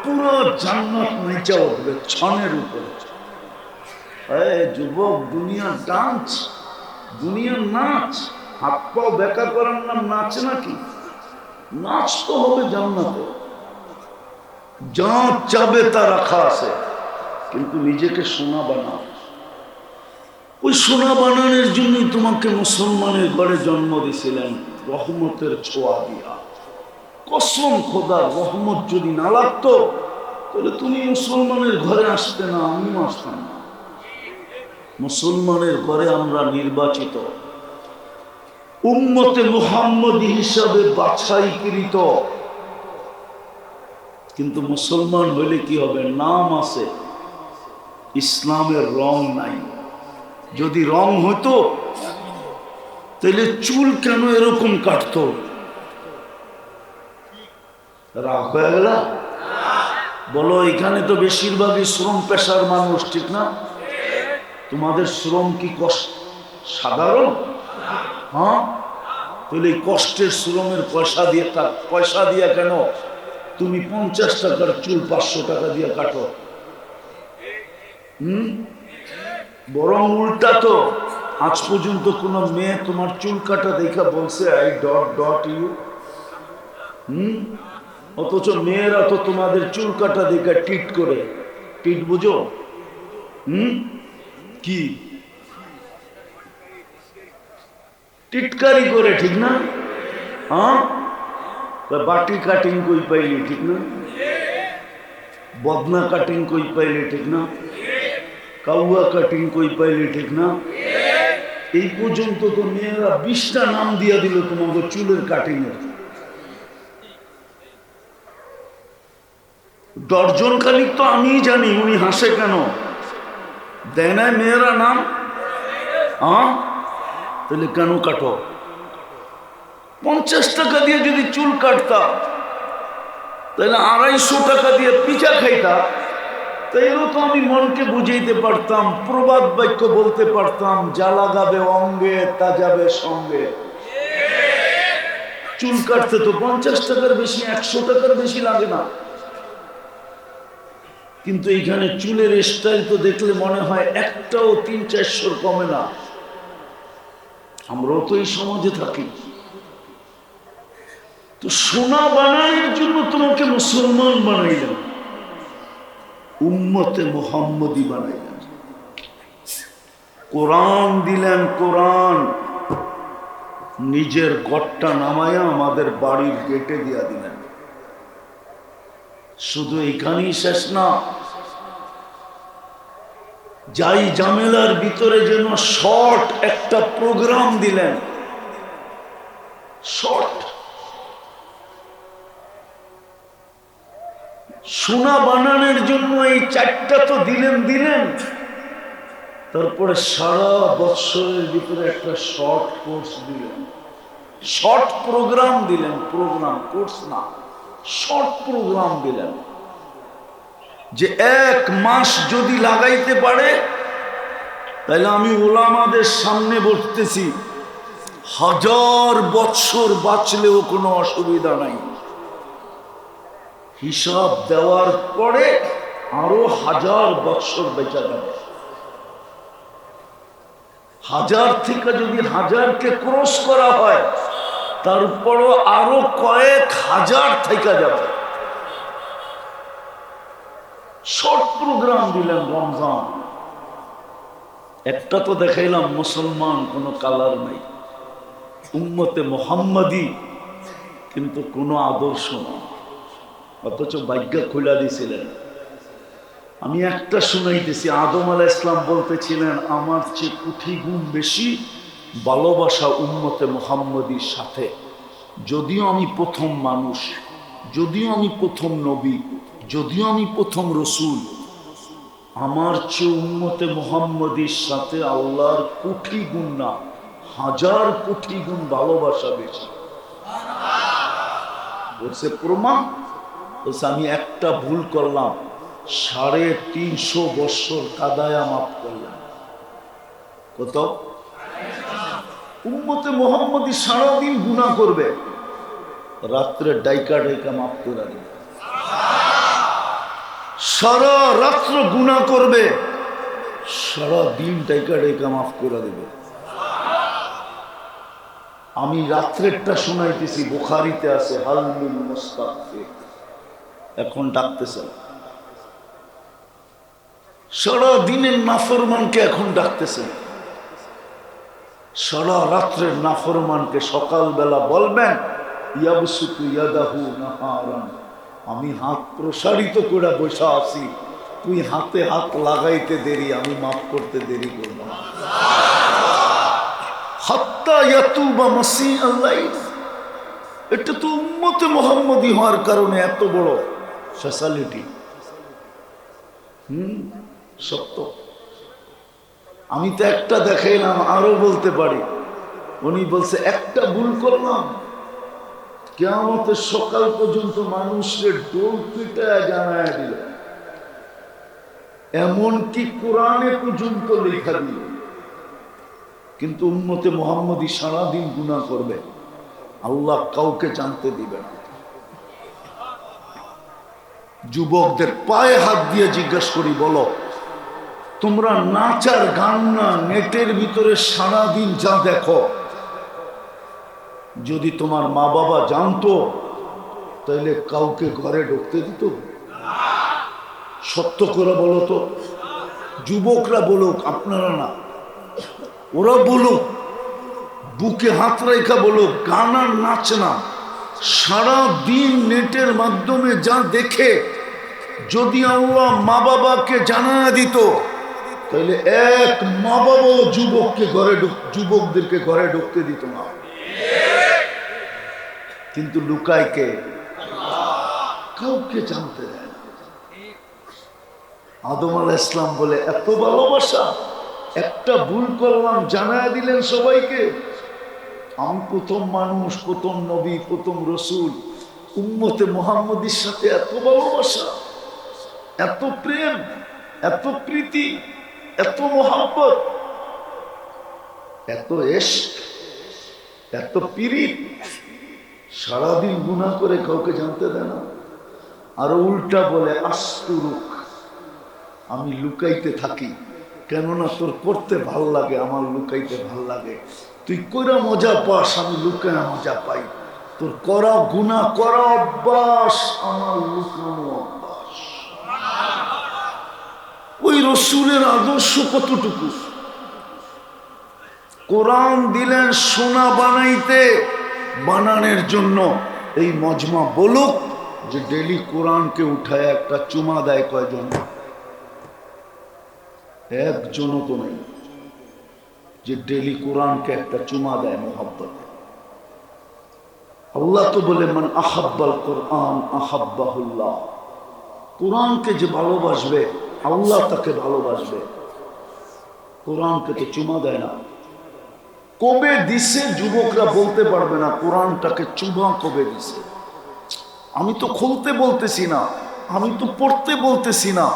পুরো জান্নাত নিচে উঠবে ছনের উপরে। যুবক, দুনিয়ার ডান্স, দুনিয়ার নাচ, হাত পাও বেকা করার নাম নাচ নাকি? নাচ তো হবে জান্নাতে, যা চাবে তা রাখা আছে, কিন্তু নিজেকে সোনা বানাও। ওই সোনা বানানোর জন্যই তোমাকে মুসলমানের ঘরে জন্ম দিয়েছিলেন, রহমতের ছোঁয়া দিয়া। কসম খোদার, রহমত যদি না লাগতো তাহলে তুমি মুসলমানের ঘরে আসতে না, আমিও আসতাম না। মুসলমানের ঘরে আমরা নির্বাচিত, উম্মতে মুহাম্মদী হিসাবে বাছাইকৃত। কিন্তু মুসলমান হইলে কি হবে? নাম আছে, ইসলামের রং নাই। যদি রং হতো তাহলে চুল কেন এরকম কাটতো? রাগ হয়ে গেল? বলো, এখানে তো বেশিরভাগই শ্রম পেশার মানুষ, ঠিক না? তোমাদের শ্রম কি কষ্ট সাধারণ? হ্যাঁ, তাহলে এই কষ্টের শ্রমের পয়সা দিয়ে কেন তুমি 50 টাকার চুল 500 টাকা দিয়ে কাটো? বরং উল্টা তো, আজ পর্যন্ত কোন মেয়ে তোমার চুল কাটা দেখা বলছে আই ডট ডট ইউ? অথচ মেয়েরা তো তোমাদের চুল কাটা দেখা টিট করে। টিট বুঝো? কি টিটকারি করে, ঠিক না? হ্যাঁ, বাটি কাটিং কই পাইলি, ঠিক না? বদনা কাটিং কই পাইলি, ঠিক না? কাউয়া কাটিং কই পাইলি, ঠিক না? এই পর্যন্ত তো মেয়েরা 20টা নাম দিয়া দিল তোমাকে চুলের কাটিং এর। দর্জন খানিক তো আমি জানি, উনি হাসে কেন? দেয় না মেয়েরা নাম? হ্যাঁ, তাহলে কেন কাটো? 50 টাকা দিয়ে যদি চুল কাটতা তাহলে 250 টাকা দিয়ে পিঠা খাইতা, তাইলেও তো আমি মনকে বুঝাইতে পারতাম, প্রবাদ বাক্য বলতে পারতাম, যা লাগাবে অঙ্গে তা যাবে সঙ্গে। চুল কাটতে তো 50 টাকার বেশি, 100 টাকার বেশি লাগে না। কিন্তু এইখানে চুলের স্টাইল তো দেখলে মনে হয় একটাও 300-400 কমে না। আমরাও তো এই সমাজে থাকি। তো সোনা বানানোর জন্য তোমাকে মুসলমান বানাইলেন, উম্মতে মুহাম্মদী বানাইলেন, কোরআন দিলেন। কোরআন নিজের গড়টা নামায়া আমাদের বাড়ির গেটে দিয়া দিলেন। শুধু এখানেই শেষ না, যাই ঝামেলার ভিতরে যেন শর্ট একটা প্রোগ্রাম দিলেন। শর্ট সোনা বানানোর জন্য এই 4টা তো দিলেন, তারপরে সারা বছরের ভিতরে একটা শর্ট কোর্স দিলেন, শর্ট প্রোগ্রাম দিলেন। প্রোগ্রাম, কোর্স না, শর্ট প্রোগ্রাম দিলেন। যে 1 মাস যদি লাগাইতে পারে তাহলে আমি ওলামাদের সামনে বলতেছি 1000 বছর বাঁচলেও কোনো অসুবিধা নাই। হিসাব দেওয়ার পরে আরো 1000 বছর বেঁচে যাবে। 1000 থেকে যদি 1000কে ক্রস করা হয় তারপরও আরো কয়েক হাজার থেকে যাবে। শর্ট প্রোগ্রাম দিলেন রমজান। একটা তো দেখাইলাম মুসলমান কোনো কালার নাই, উম্মতে মুহাম্মাদি কিন্তু কোনো আদর্শ না, অথচ ভাগ্য খুলে দিয়েছিলেন। আমি একটা শুনাইতেছি, আদম আলাইহিস সালাম বলতেছিলেন আমার চেয়ে কোটি গুণ বেশি ভালোবাসা উম্মতে মুহাম্মাদির সাথে। যদিও আমি প্রথম মানুষ, যদিও আমি প্রথম নবী, যদিও আমি প্রথম রসুল, আমার চেয়ে উম্মতে মুহাম্মাদির সাথে আল্লাহর কোটি গুণ না 1000 কোটি গুণ ভালোবাসা বেশি। বলছে প্রমাণ? বলছে আমি একটা ভুল করলাম, 350 বছর কাদায়া মাফ করলেন। কত? উম্মতে মুহাম্মদী সারাদিন গুনাহ করবে, রাত্রে ডাইকা ডাইকা মাফ করে দিবে। সারা রাত্র গুনাহ করবে, সারা দিন ডাইকা ডাইকা মাফ করে দিবে। আমি রাত্রেরটা শোনাইতেছি, বুখারীতে আছে, হালমিল মুস্তাগফির, এখন ডাকতেছেন। সারা দিনের নাফরমানকে এখন ডাকতেছেন, সারা রাত্রের নাফরমানকে সকালবেলা বলবেন ইয়াবসুতু ইয়াদাহু নাহারান, আমি হাত প্রসারিত করে বসে আছি, তুই হাতে হাত লাগাইতে দেরি, আমি মাফ করতে দেরি করব না। হাত্তা ইয়াতুবা মাসিআল লাইল, এটা তো উম্মতে মুহাম্মদী হওয়ার কারণে এত বড় ফ্যাসিলিটি। সত্য। আমি তো একটা দেখাইলাম, আরো বলতে পারি। উনি বলছে একটা ভুল করলাম, কিয়ামতের সকাল পর্যন্ত মানুষের ডোল পিটায় জানায় দিল, এমনকি কোরআনে পর্যন্ত লেখা দিল। কিন্তু উম্মতে মুহাম্মদী সারাদিন গুনাহ করবে, আল্লাহ কাউকে জানতে দিবে না। যুবকদের পায়ে হাত দিয়ে জিজ্ঞেস করি, বলো তোমরা নাচ আর গান না, নেটের ভিতরে সারাদিন যা দেখো, যদি তোমার মা বাবা জানতো তাহলে কাউকে ঘরে ঢুকতে দিত? সত্য করে বলো তো, যুবকরা বলুক, আপনারা না, ওরা বলুক, বুকে হাত রেখা বলুক, গান আর নাচ না, সারা দিন নেটের মাধ্যমে যা দেখে, যদি আল্লাহ মা বাবাকে জানায় দিত তাহলে এক মা বাবাও যুবকদেরকে ঘরে ঢুকতে দিত না। কিন্তু লুকায় কে? কাউকে জানতে দেয় না। আদম আলাইহিস সালাম বলে এত ভালোবাসা, একটা ভুল করলাম জানায় দিলেন সবাইকে। আমি প্রথম মানুষ, প্রথম নবী, প্রথম রসুল, উম্মতে মুহাম্মদীর সাথে এত ভালোবাসা, এত প্রেম, এত প্রীতি, এত মোহাব্বত, এত ইশক, এত পীড়িত, সারাদিন গুনাহ করে কাউকে জানতে দেয় না। আর উল্টা বলে আস্তুরুক, আমি লুকাইতে থাকি, কেননা তোর করতে ভাল লাগে, আমার লুকাইতে ভাল লাগে। তুই কইরা মজা পাস, আমি লুকায় মজা পাই। তোর করা গুনাহ করা অভ্যাস, আমার লুকানো অভ্যাস। ওই রসুলের আদর্শ কতটুকু? কোরআন দিলেন সোনা বানাইতে, বানানোর জন্য এই মজমা বলুক যে ডেলি কোরআনকে উঠায় একটা চুমা দেয় কয়জন? একজনও তো নেই যে ডেলি কোরআনকে একটা চুমা দেয় মোহাব্বত। আল্লাহ তো বলে মান আহাব্বাল কোরআন আহাব্বাহুল্লাহ, কোরআনকে যে ভালোবাসবে আল্লাহ তাকে ভালোবাসবে। কোরআনকে তো চুমা দেয় না। কবে দিছে যুবকরা বলতে পারবে না, কোরআনটাকে চুমা কবে দিছে। আমি তো খুলতে বলতেছি না, আমি তো পড়তে বলতেছি না,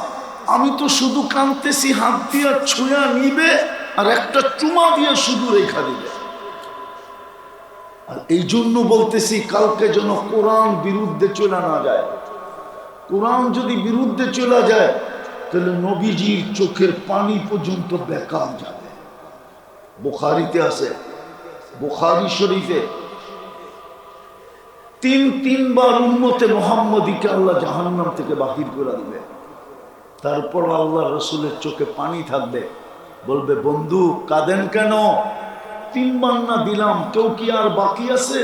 আমি তো শুধু কাঁদতেছি, হাত দিয়ে ছুঁয়া নিবে আর একটা চুমা দিয়ে শুধু রেখা দিবে। আর এই জন্য বলতেছি কালকে যেন কোরআন বিরুদ্ধে চলে না যায়। কোরআন যদি বিরুদ্ধে চলে যায় তাহলে নবীজির চোখের পানি পর্যন্ত বেকার যাবে। বুখারীতে আছে, বুখারী শরীফে তিনবার উম্মতে মুহাম্মদীকে আল্লাহ জাহান্নাম থেকে বাহির করে দিবে। তারপর আল্লাহ রসুলের চোখে পানি থাকবে, বলবে বন্ধু কাঁদেন কেন? 3 বার না দিলাম, কেউ কি আর বাকি আছে?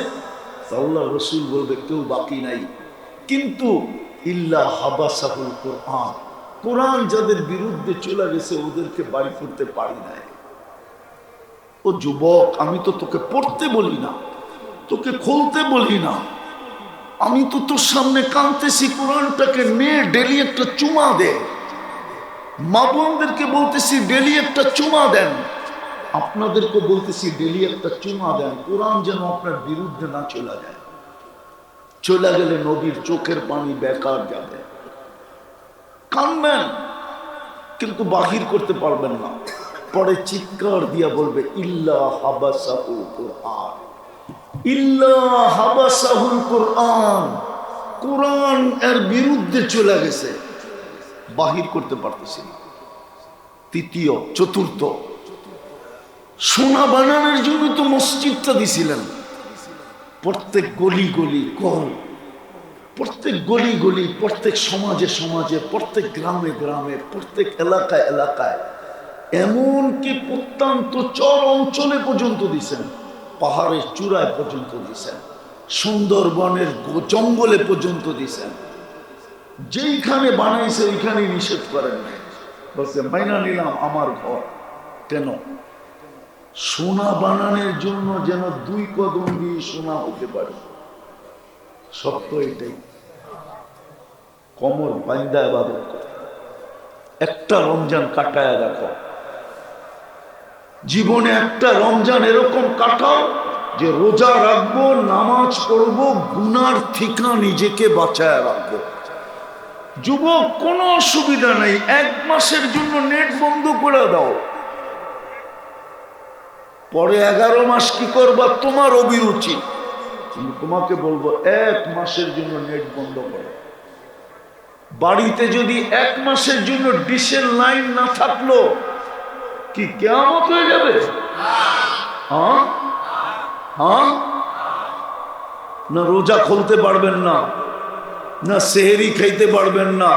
আল্লাহ রসুল বলবে কেউ বাকি নাই, কিন্তু ইল্লা হাবাসাহুল কোরআন, কোরআন যাদের বিরুদ্ধে চলে গেছে ওদেরকে বাড়ি করতে পারি নাই। ও যুবক, আমি তো তোকে পড়তে বলি না, তোকে খুলতে বলি না, আমি তো তোর সামনে কাঁদতেছি, কোরআনটাকে নে ডেলি একটা চুমা দে। মা বোনদেরকে বলতেছি ডেলি একটা চুমা দেন, আপনাদেরকে বলতেছি ডেলি একটা চুমা দেন। কোরআন যেন আপনার বিরুদ্ধে না চলে যায়। চলে গেলে নবীর চোখের পানি বেকার যাবে। কানবেন কিন্তু বাহির করতে পারবেন না। পরে চিৎকার দিয়া বলবে ইল্লা হাবাসাহুল কুরআন, ইল্লা হাবাসাহুল কুরআন, কোরআন এর বিরুদ্ধে চলে গেছে, বাহির করতে পারতেছি না। তৃতীয়, চতুর্থ, সোনা বানানোর জন্য তো মসজিদটা দিছিলেন। প্রত্যেক গলি গলি কল, প্রত্যেক গলি গলি, প্রত্যেক সমাজে সমাজে, প্রত্যেক গ্রামে গ্রামে, প্রত্যেক এলাকায় এলাকায়, এমনকি প্রত্যন্ত চর অঞ্চলে পর্যন্ত দিছেন, পাহাড়ের চূড়ায় পর্যন্ত দিছেন, সুন্দরবনের জঙ্গলে পর্যন্ত দিছেন। যেইখানে বানাইছে ওইখানে নিষেধ করেন নাই, বলছে মাইনা নিলাম আমার ঘর। কেন? সোনা বানানোর জন্য যেন 2 কদম দিয়ে সোনা হতে পারে। সত্য এটাই। কোমর বান্দা ইবাদত করো, একটা রমজান কাটায় রাখো, জীবনে একটা রমজান এরকম কাটাও যে রোজা রাখবো, নামাজ পড়বো, গুনার থেকে নিজেকে বাঁচায় রাখবো। যুবক, কোনো অসুবিধা নেই, 1 মাসের জন্য নেট বন্ধ করে দাও, পরে 11 মাস কি করবা তোমার অভিরুচি, কিন্তু তোমাকে বলবো 1 মাসের জন্য নেট বন্ধ করো। বাড়িতে যদি 1 মাসের জন্য ডিশের লাইন না থাকলো কি কিয়ামত হয়ে যাবে? হ্যাঁ হ্যাঁ, না রোজা খুলতে পারবেন না, না সেহরি খাইতে পারবেন না।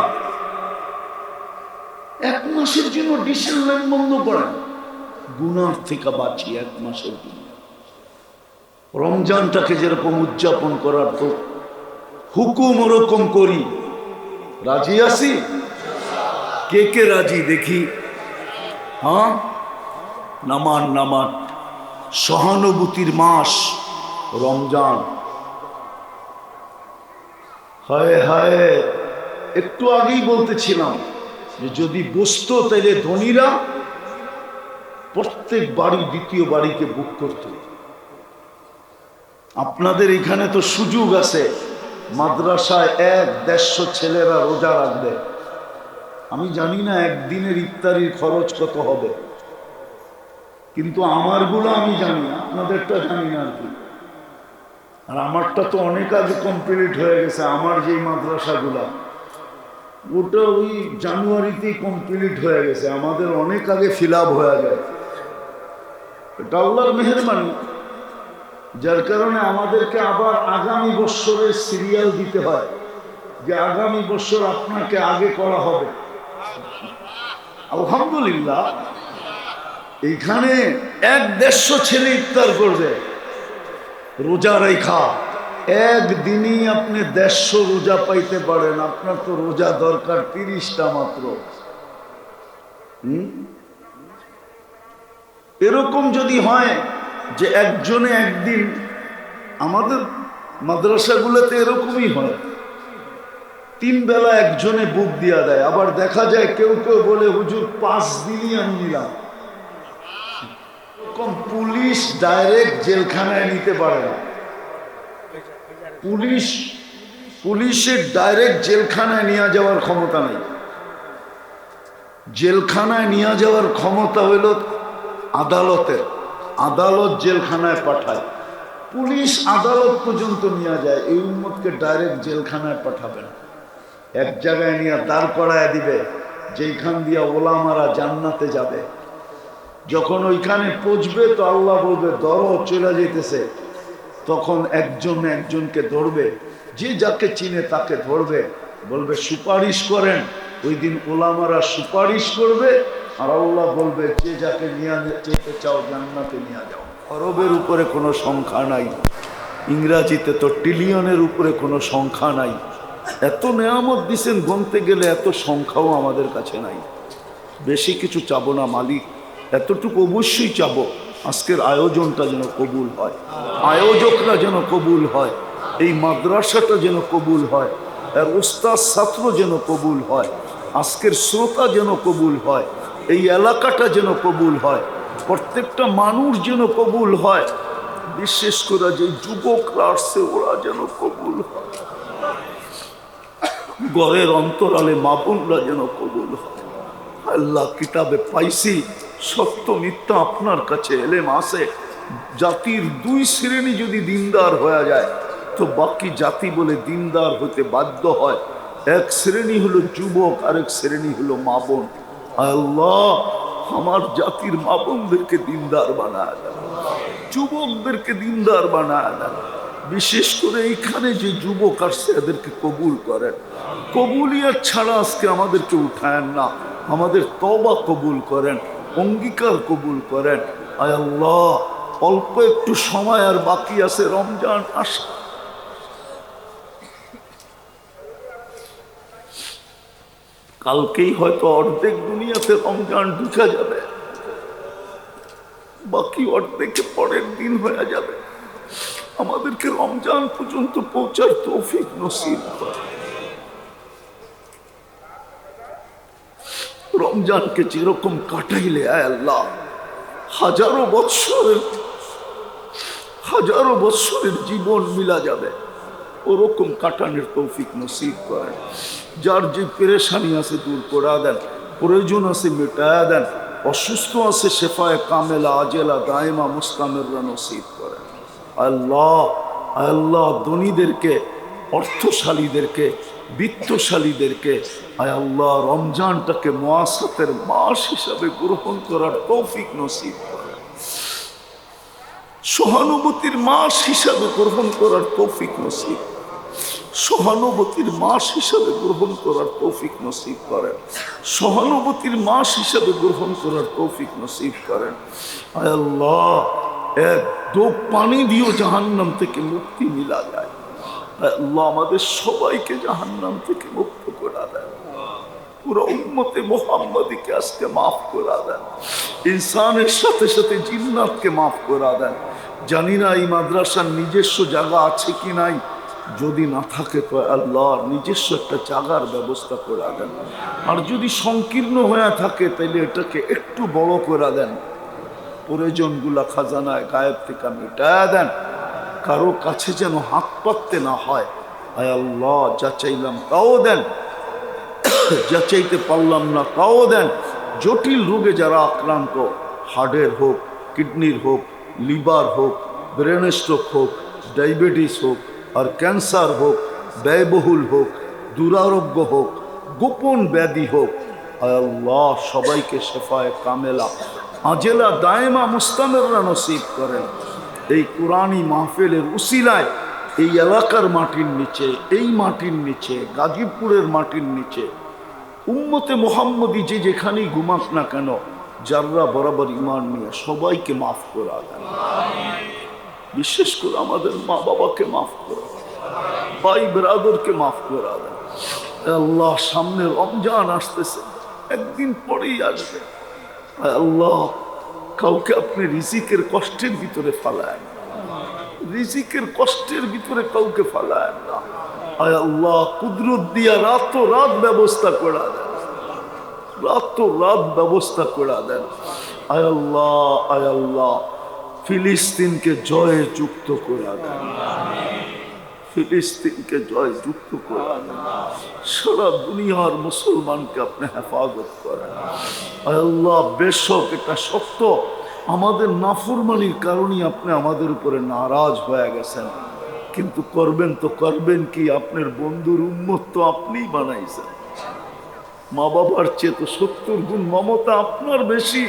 1 মাসের জন্য ডিশের লাইন বন্ধ করেন, গুনার থেকে বাঁচি 1 মাসের জন্য। রমজানটাকে যেরকম উদযাপন করার তো হুকুম ওরকম করি। রাজি আছি? কে কে রাজি দেখি? হ্যাঁ, নামান নামান। সহানুভূতির মাস রমজান। হায় হায়, একটু আগেই বলতেছিলাম যে যদি বসতো তাইলে ধনীরা প্রত্যেক বাড়ি দ্বিতীয় বাড়িকে বুক করত। আপনাদের এখানে তো সুযোগ আছে, মাদ্রাসায় 100-150 ছেলেরা রোজা রাখবে। আমি জানি না একদিনের ইফতারির খরচ কত হবে, কিন্তু আমারগুলো আমি জানি না, আপনাদেরটা জানি না আর কি। আর আমারটা তো অনেক আগে কমপ্লিট হয়ে গেছে। আমার যেই মাদ্রাসাগুলা, ওটা ওই জানুয়ারিতেই কমপ্লিট হয়ে গেছে, আমাদের অনেক আগে ফিল আপ হয়ে গেছে। এটা আল্লাহর মেহেরবানি, যার কারণে আমাদেরকে আবার আগামী বছরের সিরিয়াল দিতে হয় যে আগামী বছর আপনাকে আগে করা হবে। আলহামদুলিল্লাহ, এইখানে 100-150 ছেলে ইফতার করবে রোজা রেখা। একদিনই আপনি 150 রোজা পাইতে পারেন, আপনার তো রোজা দরকার 30টা মাত্র। এরকম যদি হয় যে একজনে একদিন, আমাদের মাদ্রাসাগুলোতে এরকমই হয়, 3 বেলা একজনে বুক দিয়া দেয়। আবার দেখা যায় কেউ কেউ বলে হুজুর 5 দিনই আমি নিলাম। পুলিশ ডাইরেক্ট জেলখানায় নিতে পারে না। পুলিশের ডাইরেক্ট জেলখানায় নিয়ে যাওয়ার ক্ষমতা নেই। জেলখানায় নিয়ে যাওয়ার ক্ষমতা হইল আদালতের। আদালত জেলখানায় পাঠায়, পুলিশ আদালত পর্যন্ত নিয়ে যায়। এই উম্মতকে ডাইরেক্ট জেলখানায় পাঠাবে না, এক জায়গায় নিয়ে দাঁড় করায় দিবে, যেখান দিয়া ওলামারা জান্নাতে যাবে। যখন ওইখানে পৌঁছবে তো আল্লাহ বলবে ধরো, চলে যেতেছে। তখন একজন একজনকে ধরবে, যে যাকে চিনে তাকে ধরবে, বলবে সুপারিশ করেন। ওই দিন ওলামারা সুপারিশ করবে, আর আল্লাহ বলবে যে যাকে নিয়ে যেতে চাও জান্নাতে নিয়ে যাও। অরবের উপরে কোনো সংখ্যা নাই, ইংরাজিতে তো ট্রিলিয়নের উপরে কোনো সংখ্যা নাই। এত নেয়ামত দিছেন, গুনতে গেলে এত সংখ্যাও আমাদের কাছে নাই। বেশি কিছু চাবো না মালিক, এতটুকু অবশ্যই চাবো, আজকের আয়োজনটা যেন কবুল হয়, আয়োজকরা যেন কবুল হয়, এই মাদ্রাসাটা যেন কবুল হয়, আর উস্তাদ ছাত্র যেন কবুল হয়, আজকের শ্রোতা যেন কবুল হয়, এই এলাকাটা যেন কবুল হয়, প্রত্যেকটা মানুষ যেন কবুল হয়, বিশেষ করে যে যুবকরা আসছে ওরা যেন কবুল হয়। ঘরের অন্তরালে মা বোনরা যেন কবুল হয়। আল্লাহ কিতাবে পাইছি সত্য মিথ্যা আপনার কাছে এলেম আছে। জাতির দুই শ্রেণী যদি দিনদার হয়ে যায় তো বাকি জাতি বলে দিনদার হতে বাধ্য হয়। এক শ্রেণী হলো যুবক, আরেক শ্রেণী হলো মা বোন। আল্লাহ আমার জাতির মা বোনদেরকে দিনদার বানায় দেন, যুবকদেরকে দিনদার বানায় দেন। বিশেষ করে এইখানে যে যুবক আসছে এদেরকে কবুল করেন। কবুলিয়াত ছাড়া আজকে আমাদেরকে উঠায়েন না, আমাদের তওবা কবুল করেন, অঙ্গীকার কবুল করেন। আয় আল্লাহ অল্প একটু সময় আর বাকি আছে, রমজান আসে। কালকেই হয়তো অর্ধেক দুনিয়াতে রমজান ঢুকে যাবে, বাকি অর্ধেকে পরের দিন হয়ে যাবে। আমাদেরকে রমজান পর্যন্ত পৌঁছার তৌফিক নসিব করে। রমজানকে যেরকম কাটাইলে আয় আল্লাহ হাজারো বৎসরের জীবন মিলা যাবে, ওরকম কাটানোর তৌফিক নসিব করেন। যার যে পেরেশানি আছে দূর করে দেন, প্রয়োজন আছে মেটায়া দেন, অসুস্থ আছে শেফায়ে কামেলা আজেলা দায়মা মুস্তামেররা নসিব করেন। আল্লাহ আল্লাহ ধনীদেরকে, অর্থশালীদেরকে, বিত্তশালীদেরকে আয় আল্লাহ রমজানটাকে মুআসাতের মাস হিসাবে গ্রহণ করার তৌফিক নসিব করেন, সহানুভূতির মাস হিসাবে গ্রহণ করার তৌফিক নসিব, সহানুভূতির মাস হিসাবে গ্রহণ করার তৌফিক নসিব করেন, সহানুভূতির মাস হিসাবে গ্রহণ করার তৌফিক নসিব করেন। আয় আল্লাহ এক ডোব পানি দিয়েও জাহান্নাম থেকে মুক্তি মিলা যায়। আল্লাহ আমাদের সবাইকে জাহান্নাম থেকে মুক্ত করে দেন, পুরো উম্মতে মুহাম্মাদীকে আজকে মাফ করে দেন, ইনসানের সাথে সাথে জিন্নাতকে মাফ করে দেন। জানি না এই মাদ্রাসার নিজস্ব জায়গা আছে কি নাই, যদি না থাকে তো আল্লাহ নিজস্ব একটা জায়গার ব্যবস্থা করে দেন। আর যদি সংকীর্ণ হয়ে থাকে তাহলে এটাকে একটু বড় করে দেন, প্রয়োজনগুলা খাজানায় গায়েব থেকে মিটায়া দেন, কারো কাছে যেন হাত পাততে না হয়। আয় আল্লাহ যা চাইলাম তাও দেন, যা চাইতে পারলাম না তাও দেন। জটিল রোগে যারা আক্রান্ত, হার্টের হোক, কিডনির হোক, লিভার হোক, ব্রেন স্ট্রোক হোক, ডায়াবেটিস হোক, আর ক্যান্সার হোক, ব্যয়বহুল হোক, দুরারোগ্য হোক, গোপন ব্যাধি হোক, আয় আল্লাহ সবাইকে শেফায়ে কামেলা আজেলা দায়মা মুস্তামেররা নসিব করেন। এই কুরআনী মাহফিলের উসিলায় এই এলাকার মাটির নিচে, এই মাটির নিচে, গাজীপুরের মাটির নিচে উম্মতে মুহাম্মদী যে যেখানেই ঘুমাক না কেন, যাররা বরাবর ঈমান নিয়ে সবাইকে মাফ করে দেন। বিশেষ করে আমাদের মা বাবাকে মাফ করে দেন, ভাই ব্রাদারকে মাফ করে দেন। আল্লাহ সামনে রমজান আসতেছে, একদিন পরেই আসবে। আল্লাহ কাউকে আপনি রিজিকের কষ্টের ভিতরে ফালায় না, রিজিকের কষ্টের ভিতরে কাউকে ফালায় না। আয় আল্লাহ কুদরত দিয়া রাত ব্যবস্থা করে দেন, রাত ব্যবস্থা করে দেন। আয় আল্লাহ ফিলিস্তিনকে জয়ে যুক্ত করে দেন, ফিলিস্তিনকে জয় যুক্ত করে দেন। সারা দুনিয়ার মুসলমানকে আপনি হেফাজত করেন। আল্লাহ বেশক এটা সত্য, আমাদের নাফরমানির কারণে আপনি আমাদের উপরে নারাজ হয়ে গেছেন, কিন্তু করবেন তো করবেন কি, আপনার বন্ধুর উম্মত তো আপনিই বানাইছেন। মা বাবার চেয়ে তো 70 গুণ মমতা আপনার বেশি,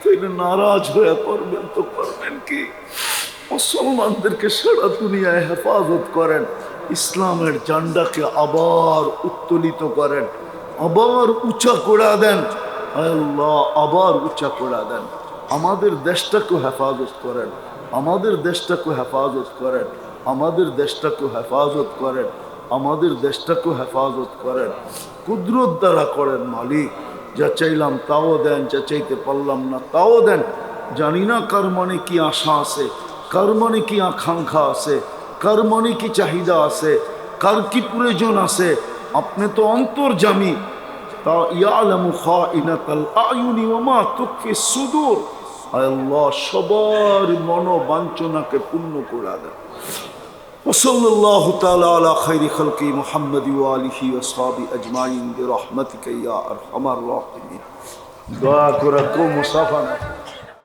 তাইলে নারাজ হয়ে করবেন তো করবেন কি। মুসলমানদেরকে সারা দুনিয়ায় হেফাজত করেন, ইসলামের ঝান্ডাকে আবার উত্তোলিত করেন, আবার উঁচা করে দেন। আল্লাহ আবার উঁচা করে দেন। আমাদের দেশটাকে হেফাজত করেন, আমাদের দেশটাকে হেফাজত করেন, আমাদের দেশটাকে হেফাজত করেন, আমাদের দেশটাকে হেফাজত করেন। কুদরত দ্বারা করেন মালিক। যা চাইলাম তাও দেন, যা চাইতে পারলাম না তাও দেন। জানি না কার মনে কি আশা আছে, কার মনে কি আকাঙ্ক্ষা আছে, কার মনে কি চাহিদা আছে, কার কি প্রয়োজন আছে। আপনি তো অন্তর্যামী, তা ইয়ালামু খাইনাতাল আয়ুনি ওয়া মা তুখফি সুদূর। আল্লাহ সবার মনোবাঞ্ছনাকে পূর্ণ করে দেন, وصلى الله تعالى على خير خلق محمد وآله وصحبه أجمعين برحمتك يا أرحم الراحمين. دعاء كركم مصافنا.